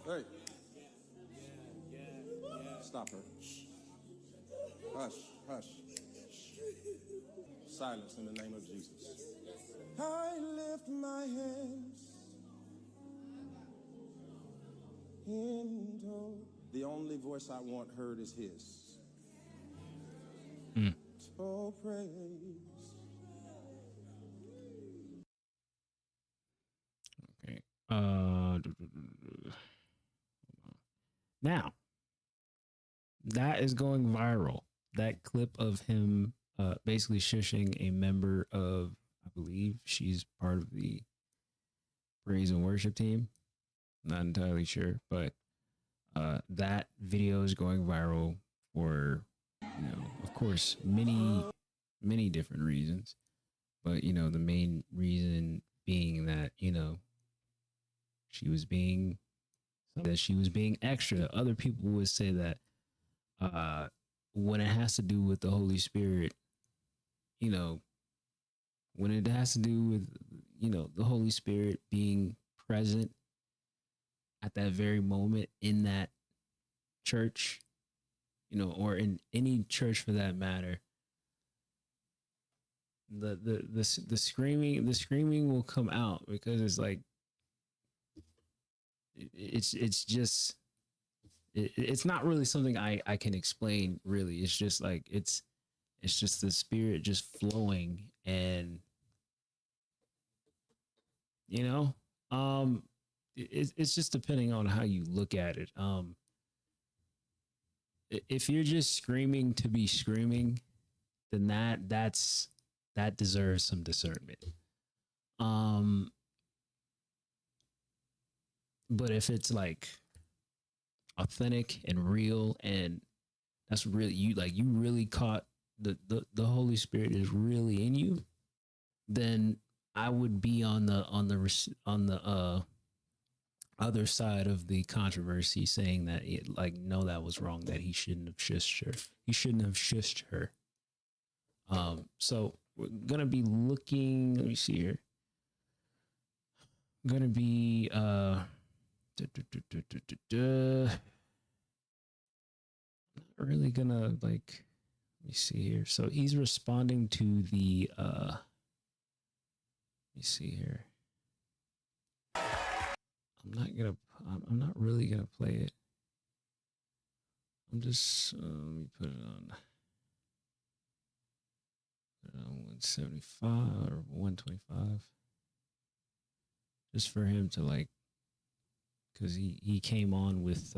Speaker 7: Hey. Stop her. Hush, hush. Silence in the name of Jesus. I lift my hands into the only voice I want heard is his. So praise.
Speaker 2: Okay. Now, that is going viral. That clip of him basically shushing a member of, I believe she's part of the praise and worship team. Not entirely sure, but that video is going viral for, of course, many different reasons. But, the main reason being that, she was being extra. Other people would say that when it has to do with the Holy Spirit, when it has to do with, the Holy Spirit being present at that very moment in that church, or in any church for that matter, the screaming will come out, because it's like, it's not really something I can explain, really. It's just like, it's just the Spirit just flowing, and it's just depending on how you look at it. If you're just screaming to be screaming, then that deserves some discernment. But if it's like authentic and real, and that's really you, like you really caught the Holy Spirit is really in you, then I would be on the other side of the controversy, saying that no, that was wrong, that he shouldn't have shushed her. He shouldn't have shushed her. So we're gonna be looking. Let me see here. I'm gonna be not really gonna like. Let me see here. So he's responding to the. Let me see here. I'm not really gonna play it. I'm just let me put it on 175 or 125, just for him to like, because he came on with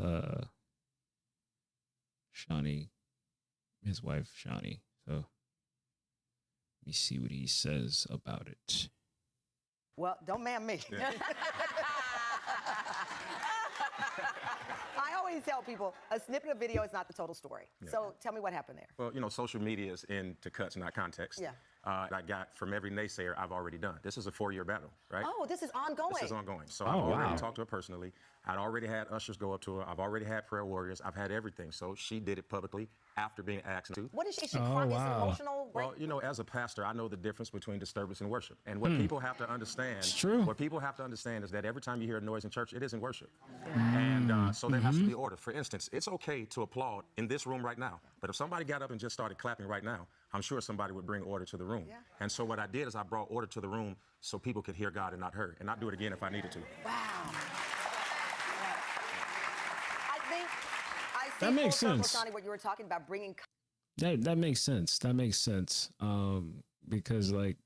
Speaker 2: Shawnee, his wife Shawnee. So let me see what he says about it.
Speaker 8: Well, don't man me. I always tell people a snippet of video is not the total story.
Speaker 9: Yeah.
Speaker 8: So tell me what happened there.
Speaker 9: Well, you know, social media is into cuts, not context.
Speaker 8: Yeah.
Speaker 9: I got from every naysayer I've already done. This is a 4-year battle, right?
Speaker 8: Oh, this is ongoing.
Speaker 9: This is ongoing. So I've already talked to her personally. I'd already had ushers go up to her. I've already had prayer warriors. I've had everything. So she did it publicly after being asked to.
Speaker 8: What is she? She cried. It's an emotional break.
Speaker 9: Well, you know, as a pastor, I know the difference between disturbance and worship. And what people have to understand, what people have to understand is that every time you hear a noise in church, it isn't worship. And so there has to be order. For instance, it's okay to applaud in this room right now. But if somebody got up and just started clapping right now, I'm sure somebody would bring order to the room.
Speaker 8: Yeah.
Speaker 9: And so what I did is I brought order to the room so people could hear God and not her, and not do it again if I needed to.
Speaker 8: Wow. I see
Speaker 2: That makes
Speaker 8: full circle,
Speaker 2: sense.
Speaker 8: Shawnee, what you were talking about, bringing.
Speaker 2: That makes sense. That makes sense. Because like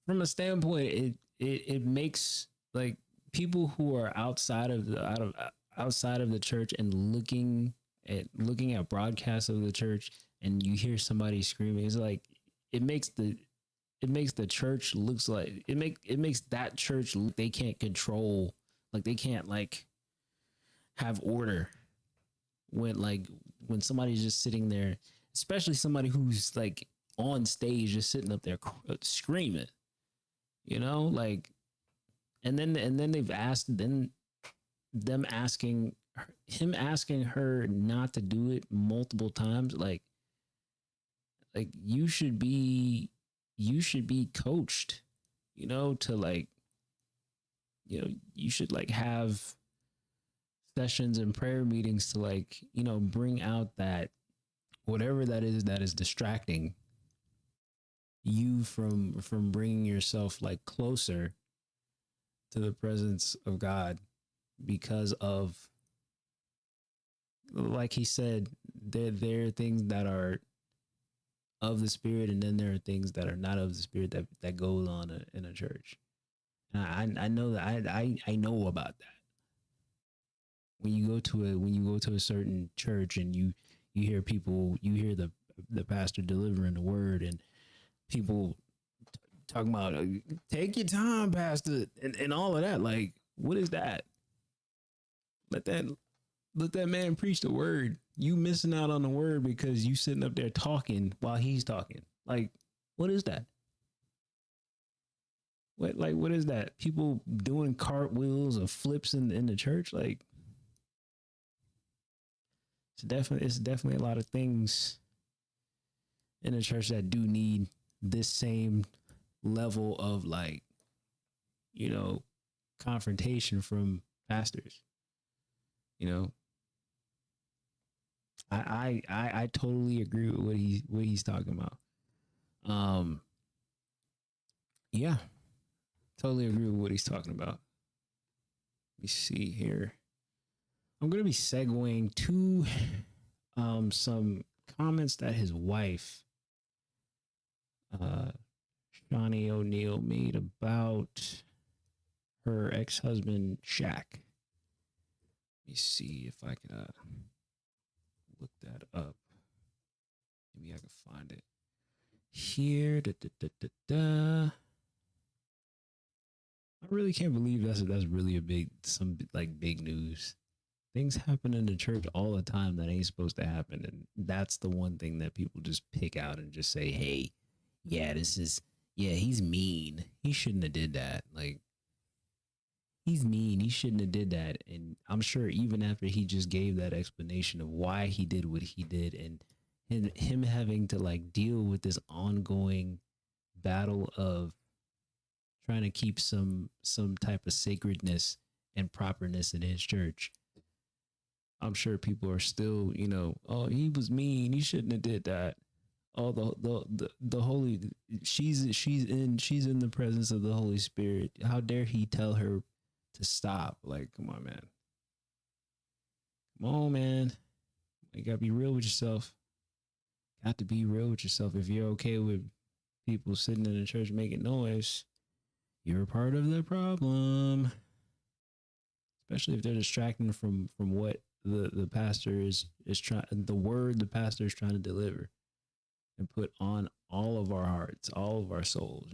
Speaker 2: from a standpoint, it makes like people who are outside of the church and looking at broadcasts of the church, and you hear somebody screaming, it's like it makes the church looks like it makes that church look, they can't control, like they can't like have order when somebody's just sitting there, especially somebody who's like on stage just sitting up there screaming, you know, like, and then they've asked them asking her not to do it multiple times, like you should be coached, you know, to like, you know, you should like have sessions and prayer meetings to like, you know, bring out that whatever that is distracting you from bringing yourself like closer to the presence of God, because of, like he said, there are things that are of the Spirit, and then there are things that are not of the Spirit that goes on in a church. And I know that I know about that. When you go to a certain church and you hear people, you hear the pastor delivering the word, and people talking about take your time, pastor, and all of that. Like, what is that? Let that man preach the word. You missing out on the word because you sitting up there talking while he's talking. Like, what is that? What is that? People doing cartwheels or flips in the church? Like, it's definitely a lot of things in the church that do need this same level of, like, you know, confrontation from pastors. You know, I totally agree with what he's talking about. Yeah, totally agree with what he's talking about. Let me see here. I'm going to be segueing to some comments that his wife, Shawnee O'Neal, made about her ex-husband Shaq. Let me see if I can look that up. Maybe I can find it here. I really can't believe that's really some big news. Things happen in the church all the time that ain't supposed to happen, and that's the one thing that people just pick out and just say, "Hey, yeah, he's mean. He shouldn't have did that." Like, he's mean. He shouldn't have did that. And I'm sure even after he just gave that explanation of why he did what he did, and him having to like deal with this ongoing battle of trying to keep some type of sacredness and properness in his church, I'm sure people are still, oh, he was mean. He shouldn't have did that. Oh, the holy, she's in the presence of the Holy Spirit. How dare he tell her to stop? Like, come on, man. Come on, man. You gotta be real with yourself. Got to be real with yourself. If you're okay with people sitting in the church making noise, you're a part of the problem. Especially if they're distracting from what the pastor is trying, the word the pastor is trying to deliver and put on all of our hearts, all of our souls,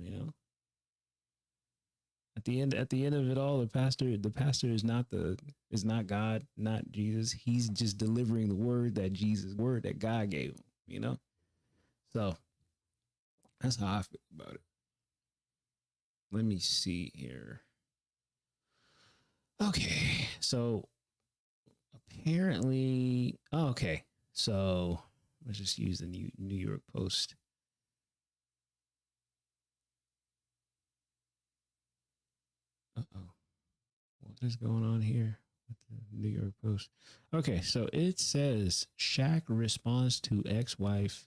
Speaker 2: At the end of it all, the pastor is not God, not Jesus. He's just delivering the word that God gave him, So that's how I feel about it. Let me see here. Okay, so apparently, okay, so let's just use the New York Post. What is going on here with the New York Post? Okay, so it says Shaq responds to ex-wife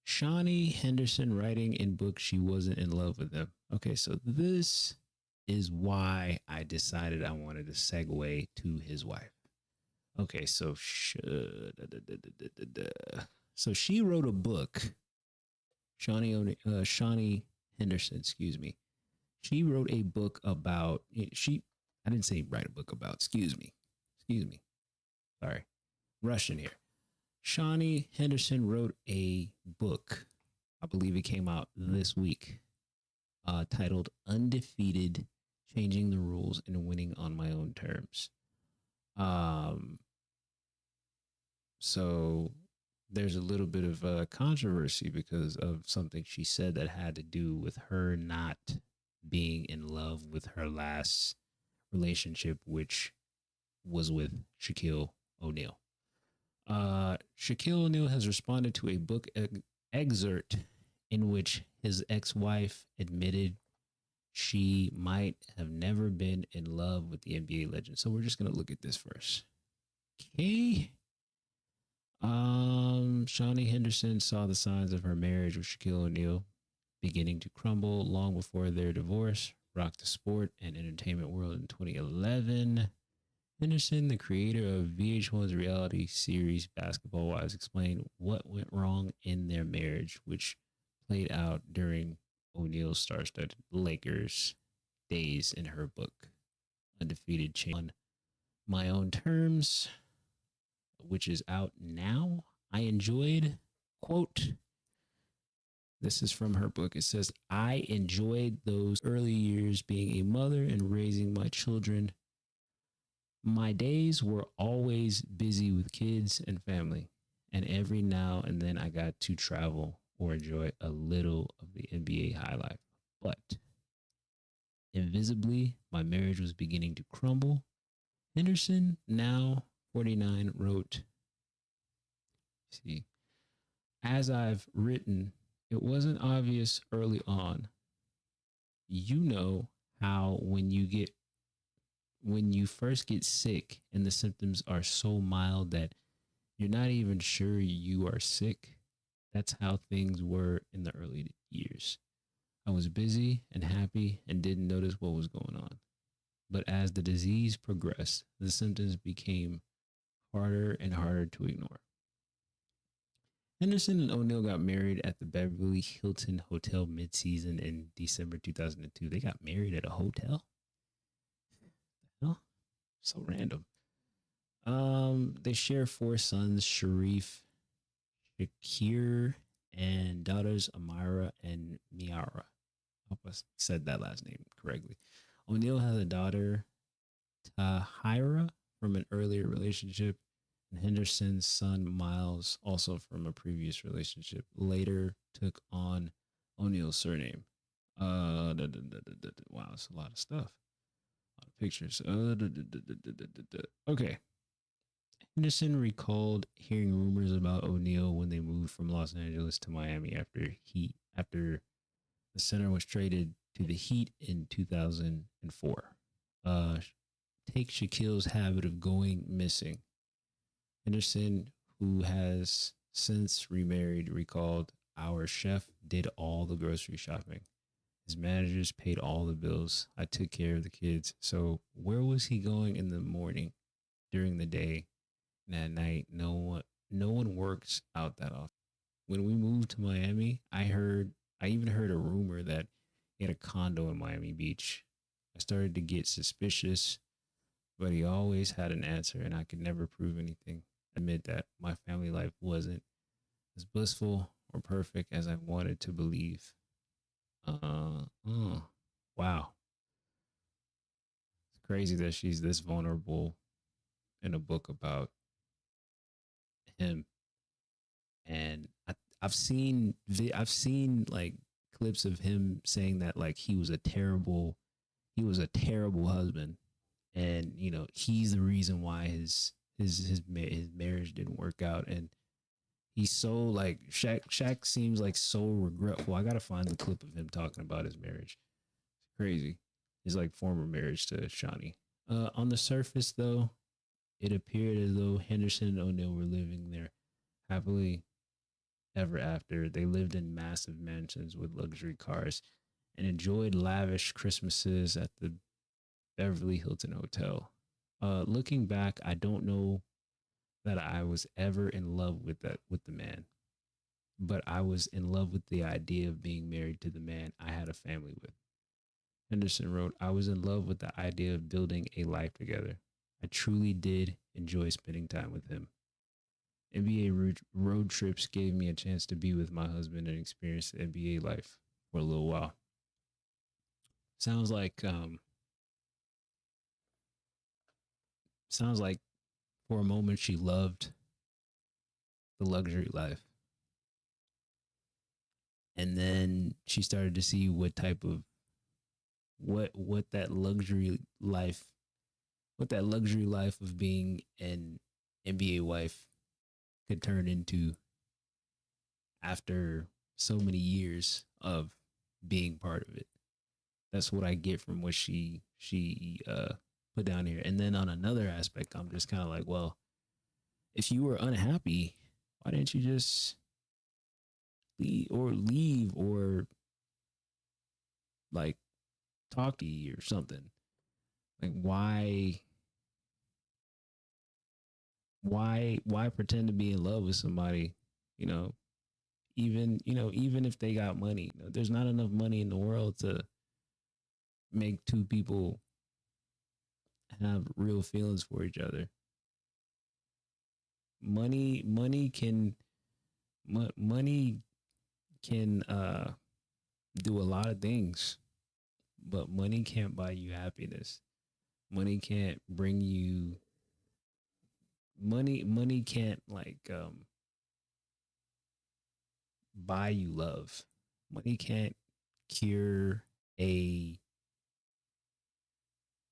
Speaker 2: Shawnee Henderson writing in book she wasn't in love with him. Okay, so this is why I decided I wanted to segue to his wife. Okay, so she wrote a book. Shawnee Henderson, excuse me. She wrote a book about I didn't say write a book about, excuse me. Sorry. Russian here. Shawnee Henderson wrote a book. I believe it came out this week, titled Undefeated, Changing the Rules and Winning on My Own Terms. So there's a little bit of controversy because of something she said that had to do with her not being in love with her last relationship, which was with Shaquille O'Neal. Shaquille O'Neal has responded to a book excerpt in which his ex-wife admitted she might have never been in love with the NBA legend. So we're just going to look at this first. Okay. Shawnee Henderson saw the signs of her marriage with Shaquille O'Neal beginning to crumble long before their divorce rocked the sport and entertainment world in 2011. Henderson, the creator of VH1's reality series Basketball Wives, explained what went wrong in their marriage, which played out during O'Neal's star-studded Lakers days in her book, Undefeated Change on My Own Terms, which is out now. I enjoyed, quote, this is from her book. It says, I enjoyed those early years being a mother and raising my children. My days were always busy with kids and family, and every now and then I got to travel or enjoy a little of the NBA high life. But invisibly, my marriage was beginning to crumble. Henderson, now 49, wrote, see, as I've written, it wasn't obvious early on. You know how when you first get sick and the symptoms are so mild that you're not even sure you are sick. That's how things were in the early years. I was busy and happy and didn't notice what was going on. But as the disease progressed, the symptoms became harder and harder to ignore. Henderson and O'Neal got married at the Beverly Hilton Hotel mid-season in December 2002. They got married at a hotel? So random. They share 4 sons: Sharif, Shakir, and daughters Amira and Miara. I hope I said that last name correctly. O'Neal has a daughter, Tahira, from an earlier relationship, and Henderson's son, Miles, also from a previous relationship, later took on O'Neal's surname. Wow, it's a lot of stuff. A lot of pictures. Okay. Henderson recalled hearing rumors about O'Neal when they moved from Los Angeles to Miami after the center was traded to the Heat in 2004. Take Shaquille's habit of going missing. Henderson, who has since remarried, recalled, "Our chef did all the grocery shopping. His managers paid all the bills. I took care of the kids. So where was he going in the morning, during the day, and at night? No one works out that often." When we moved to Miami, I even heard a rumor that he had a condo in Miami Beach. I started to get suspicious, but he always had an answer, and I could never prove anything. Admit that my family life wasn't as blissful or perfect as I wanted to believe. Wow. It's crazy that she's this vulnerable in a book about him. And I've seen like clips of him saying that like he was a terrible husband, and you know he's the reason why his marriage didn't work out. And he's so like Shaq seems like so regretful. I gotta find the clip of him talking about his marriage. It's crazy. His like former marriage to Shawnee. On the surface, though, it appeared as though Henderson and O'Neal were living there happily ever after. They lived in massive mansions with luxury cars and enjoyed lavish Christmases at the Beverly Hilton Hotel. Looking back, I don't know that I was ever in love with the man, but I was in love with the idea of being married to the man I had a family with. Henderson wrote, "I was in love with the idea of building a life together. I truly did enjoy spending time with him. NBA road trips gave me a chance to be with my husband and experience the NBA life for a little while." Sounds like for a moment she loved the luxury life. And then she started to see what type of what that luxury life of being an NBA wife could turn into after so many years of being part of it. That's what I get from what she put down here. And then on another aspect, I'm just kind of like, well, if you were unhappy, why didn't you just leave or like talk to you or something? Like why pretend to be in love with somebody, even if they got money? There's not enough money in the world to make two people have real feelings for each other. Money can do a lot of things, but money can't buy you happiness. Money can't bring you money can't buy you love. Money can't cure a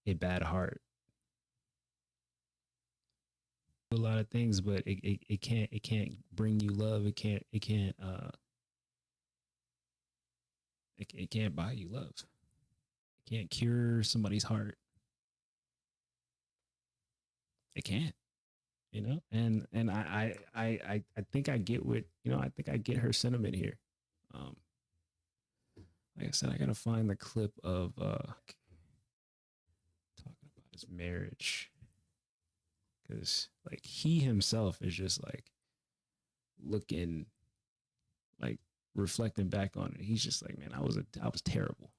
Speaker 2: bad heart. A lot of things, but it can't bring you love. It can't buy you love. It can't cure somebody's heart. It can't, and I think I get what, I think I get her sentiment here. Like I said, I gotta find the clip of talking about his marriage, because like he himself is just like looking, like reflecting back on it. He's just like, man, I was terrible.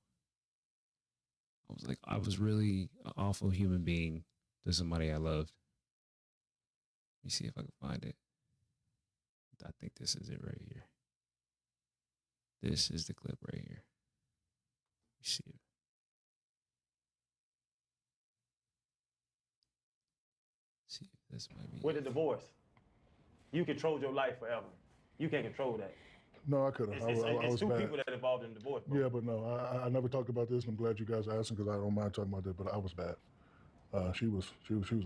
Speaker 2: I was really an awful human being to somebody I loved. Let me see if I can find it. I think this is it right here. This is the clip right here. You see it. See if this might be.
Speaker 10: With a divorce, you controlled your life forever. You can't control that.
Speaker 7: No, I couldn't.
Speaker 10: It's two
Speaker 7: bad.
Speaker 10: people that involved in the divorce. Bro.
Speaker 7: Yeah, but no, I never talked about this, and I'm glad you guys asked because I don't mind talking about this. But I was bad. She was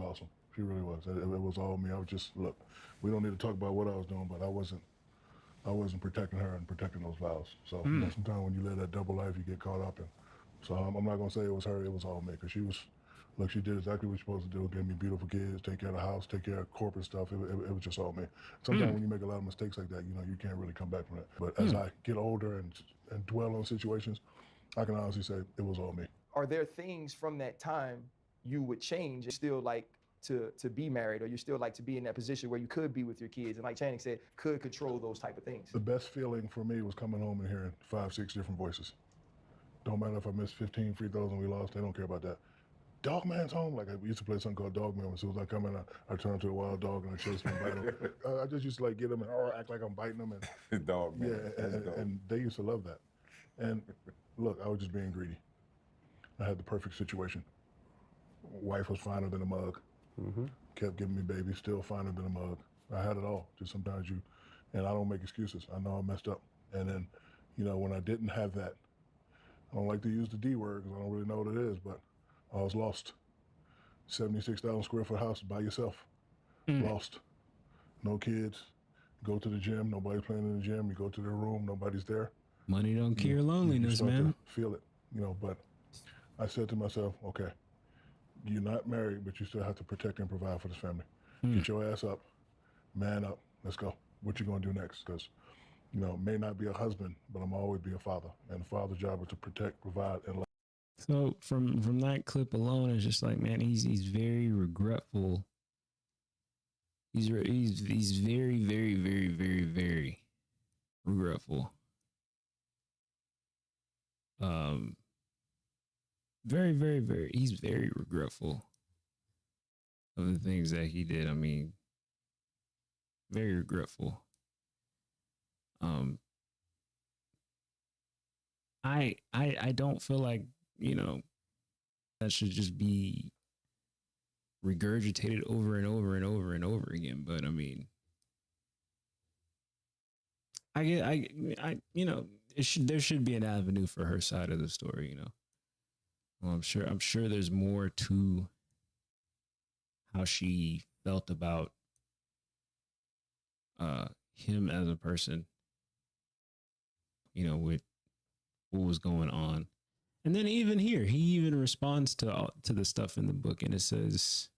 Speaker 7: awesome. She really was. It was all me. I was just look. We don't need to talk about what I was doing, but I wasn't protecting her and protecting those vows. So you know, sometimes when you live that double life, you get caught up in. So I'm not gonna say it was her. It was all me because she was. Look, she did exactly what you're supposed to do. Give me beautiful kids, take care of the house, take care of corporate stuff. It was just all me. Sometimes when you make a lot of mistakes like that, you know, you can't really come back from that. But as I get older and dwell on situations, I can honestly say it was all me.
Speaker 11: Are there things from that time you would change and still like to be married, or you still like to be in that position where you could be with your kids and, like Channing said, could control those type of things?
Speaker 7: The best feeling for me was coming home and hearing 5, 6 different voices. Don't matter if I missed 15 free throws and we lost, they don't care about that. Dog man's home. Like, we used to play something called Dog Man. As soon as I come in, I turn into a wild dog and I chase him and bite him. I just used to like get them and act like I'm biting them. And
Speaker 12: Dog man.
Speaker 7: Yeah, and they used to love that. And look, I was just being greedy. I had the perfect situation. Wife was finer than a mug. Kept giving me babies, still finer than a mug. I had it all. Just sometimes and I don't make excuses. I know I messed up. And then, you know, when I didn't have that, I don't like to use the D word because I don't really know what it is, but I was lost. 76,000 square foot house by yourself. Lost. No kids. Go to the gym. Nobody's playing in the gym. You go to their room. Nobody's there.
Speaker 2: Money don't cure loneliness, man.
Speaker 7: Feel it, you know. But I said to myself, okay, you're not married, but you still have to protect and provide for this family. Get your ass up, man up. Let's go. What you gonna do next? Because, you know, may not be a husband, but I'm always be a father, and the father's job is to protect, provide, and love.
Speaker 2: So from that clip alone, it's just like, man, he's very regretful. He's very, very, very, very, very regretful. Very, very, very. He's very regretful of the things that he did. I mean, very regretful. I don't feel like, you know, that should just be regurgitated over and over and over and over again. But I mean, you know, there should be an avenue for her side of the story, you know. Well, I'm sure there's more to how she felt about him as a person, you know, with what was going on. And then even here, he even responds to the stuff in the book, and it says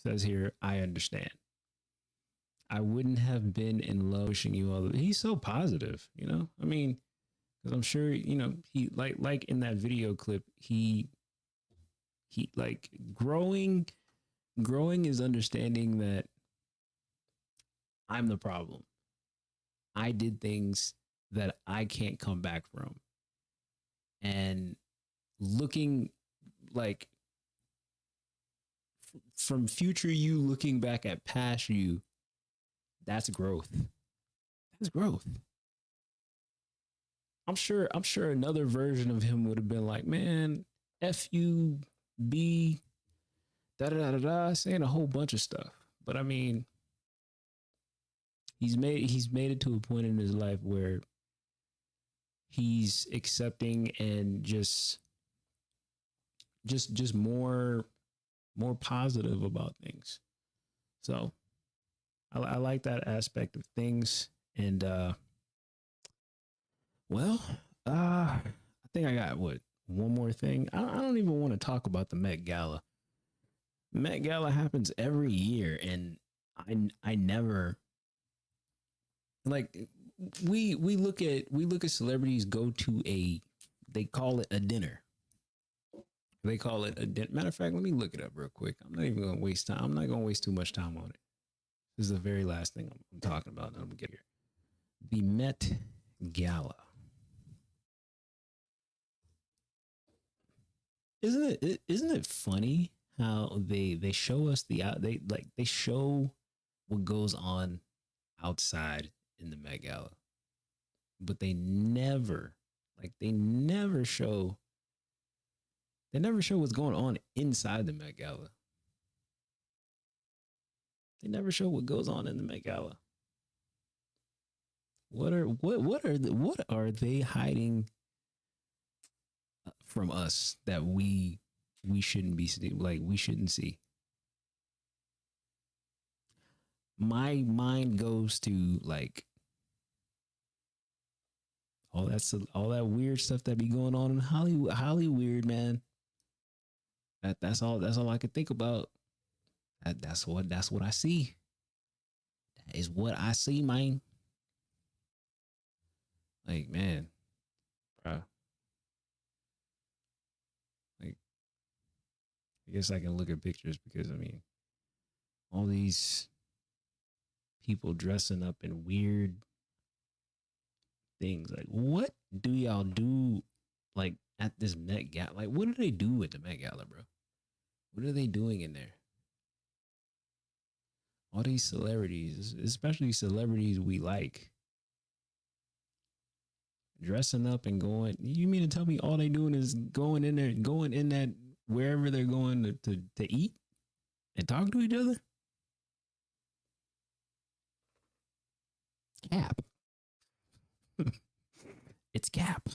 Speaker 2: here, I understand. I wouldn't have been in love wishing you all. He's so positive, you know. I mean, because I'm sure, you know, he like in that video clip, he like growing is understanding that I'm the problem. I did things that I can't come back from, and looking like from future you looking back at past you, that's growth. That's growth. I'm sure another version of him would have been like, man, F you, B, saying a whole bunch of stuff. But I mean, he's made it to a point in his life where he's accepting and just more positive about things. So I like that aspect of things. And I think I got one more thing. I don't even want to talk about the Met Gala. Met Gala happens every year, and I never, like, we look at celebrities go to they call it a dinner. They call it a dinner. Matter of fact, let me look it up real quick. I'm not even going to waste time. I'm not going to waste too much time on it. This is the very last thing I'm talking about. I'm going to get here. The Met Gala. Isn't it funny how they show us they show what goes on outside in the Met Gala, but they never show what's going on inside the Met Gala. They never show what goes on in the Met Gala. What are they hiding from us that we shouldn't be we shouldn't see? My mind goes to like all that weird stuff that be going on in Hollywood, man. That's all I could think about. That's what I see. That is what I see, man. Like, man, bro. Like, I guess I can look at pictures because I mean, all these people dressing up in weird things. Like, what do y'all do? Like at this Met Gala? Like, what do they do at the Met Gala, bro? What are they doing in there? All these celebrities, especially celebrities we like, dressing up and going. You mean to tell me all they doing is going in there, going in that wherever they're going to eat and talk to each other? Cap. It's cap.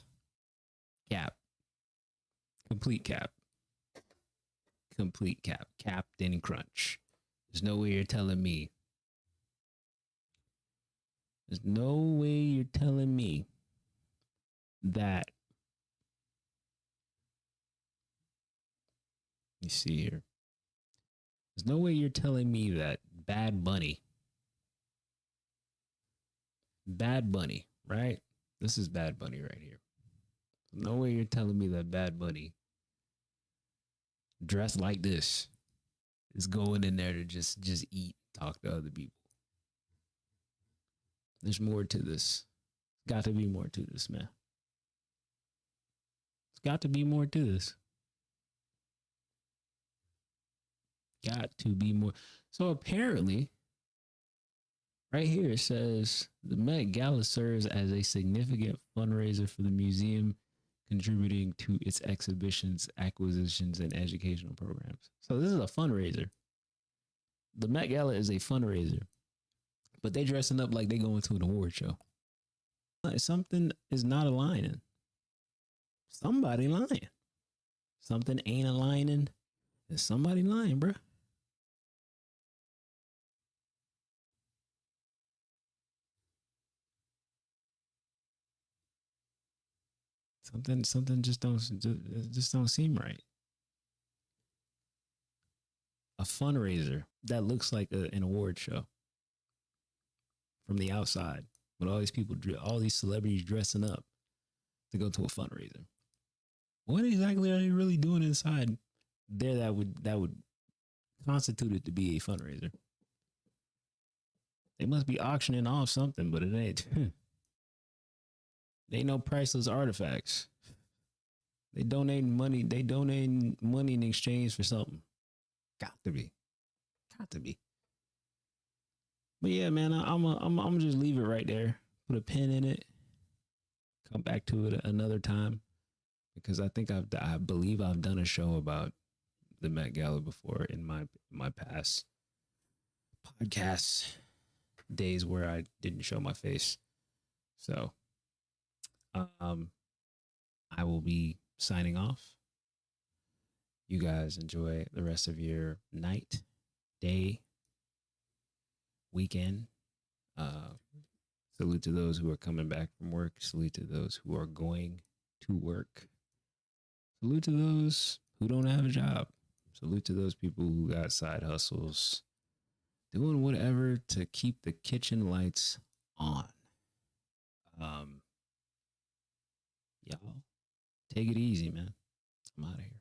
Speaker 2: Cap. Complete cap. Complete cap. Captain Crunch. There's no way you're telling me. There's no way you're telling me that. You see here. There's no way you're telling me that Bad Bunny, right? This is Bad Bunny right here. No way you're telling me that Bad Bunny dressed like this is going in there to just eat, talk to other people. There's more to this. Got to be more to this, man. It's got to be more to this. Got to be more. So apparently, right here it says the Met Gala serves as a significant fundraiser for the museum, contributing to its exhibitions, acquisitions, and educational programs. So this is a fundraiser. The Met Gala is a fundraiser, but they dressing up like they going to an award show. Something is not aligning. Somebody lying. Something ain't aligning. Is somebody lying, bro? Something just don't seem right. A fundraiser that looks like an award show from the outside, with all these people, all these celebrities dressing up to go to a fundraiser. What exactly are they really doing inside there that would constitute it to be a fundraiser? They must be auctioning off something, but it ain't. They ain't no priceless artifacts. They donate money. They donate money in exchange for something. Got to be. But yeah, man, I'm gonna just leave it right there. Put a pin in it. Come back to it another time, because I think I believe I've done a show about the Met Gala before in my past podcast days where I didn't show my face. So, I will be signing off. You guys enjoy the rest of your night, day, weekend. Salute to those who are coming back from work. Salute to those who are going to work. Salute to those who don't have a job. Salute to those people who got side hustles, doing whatever to keep the kitchen lights on. Y'all take it easy, man. I'm out of here.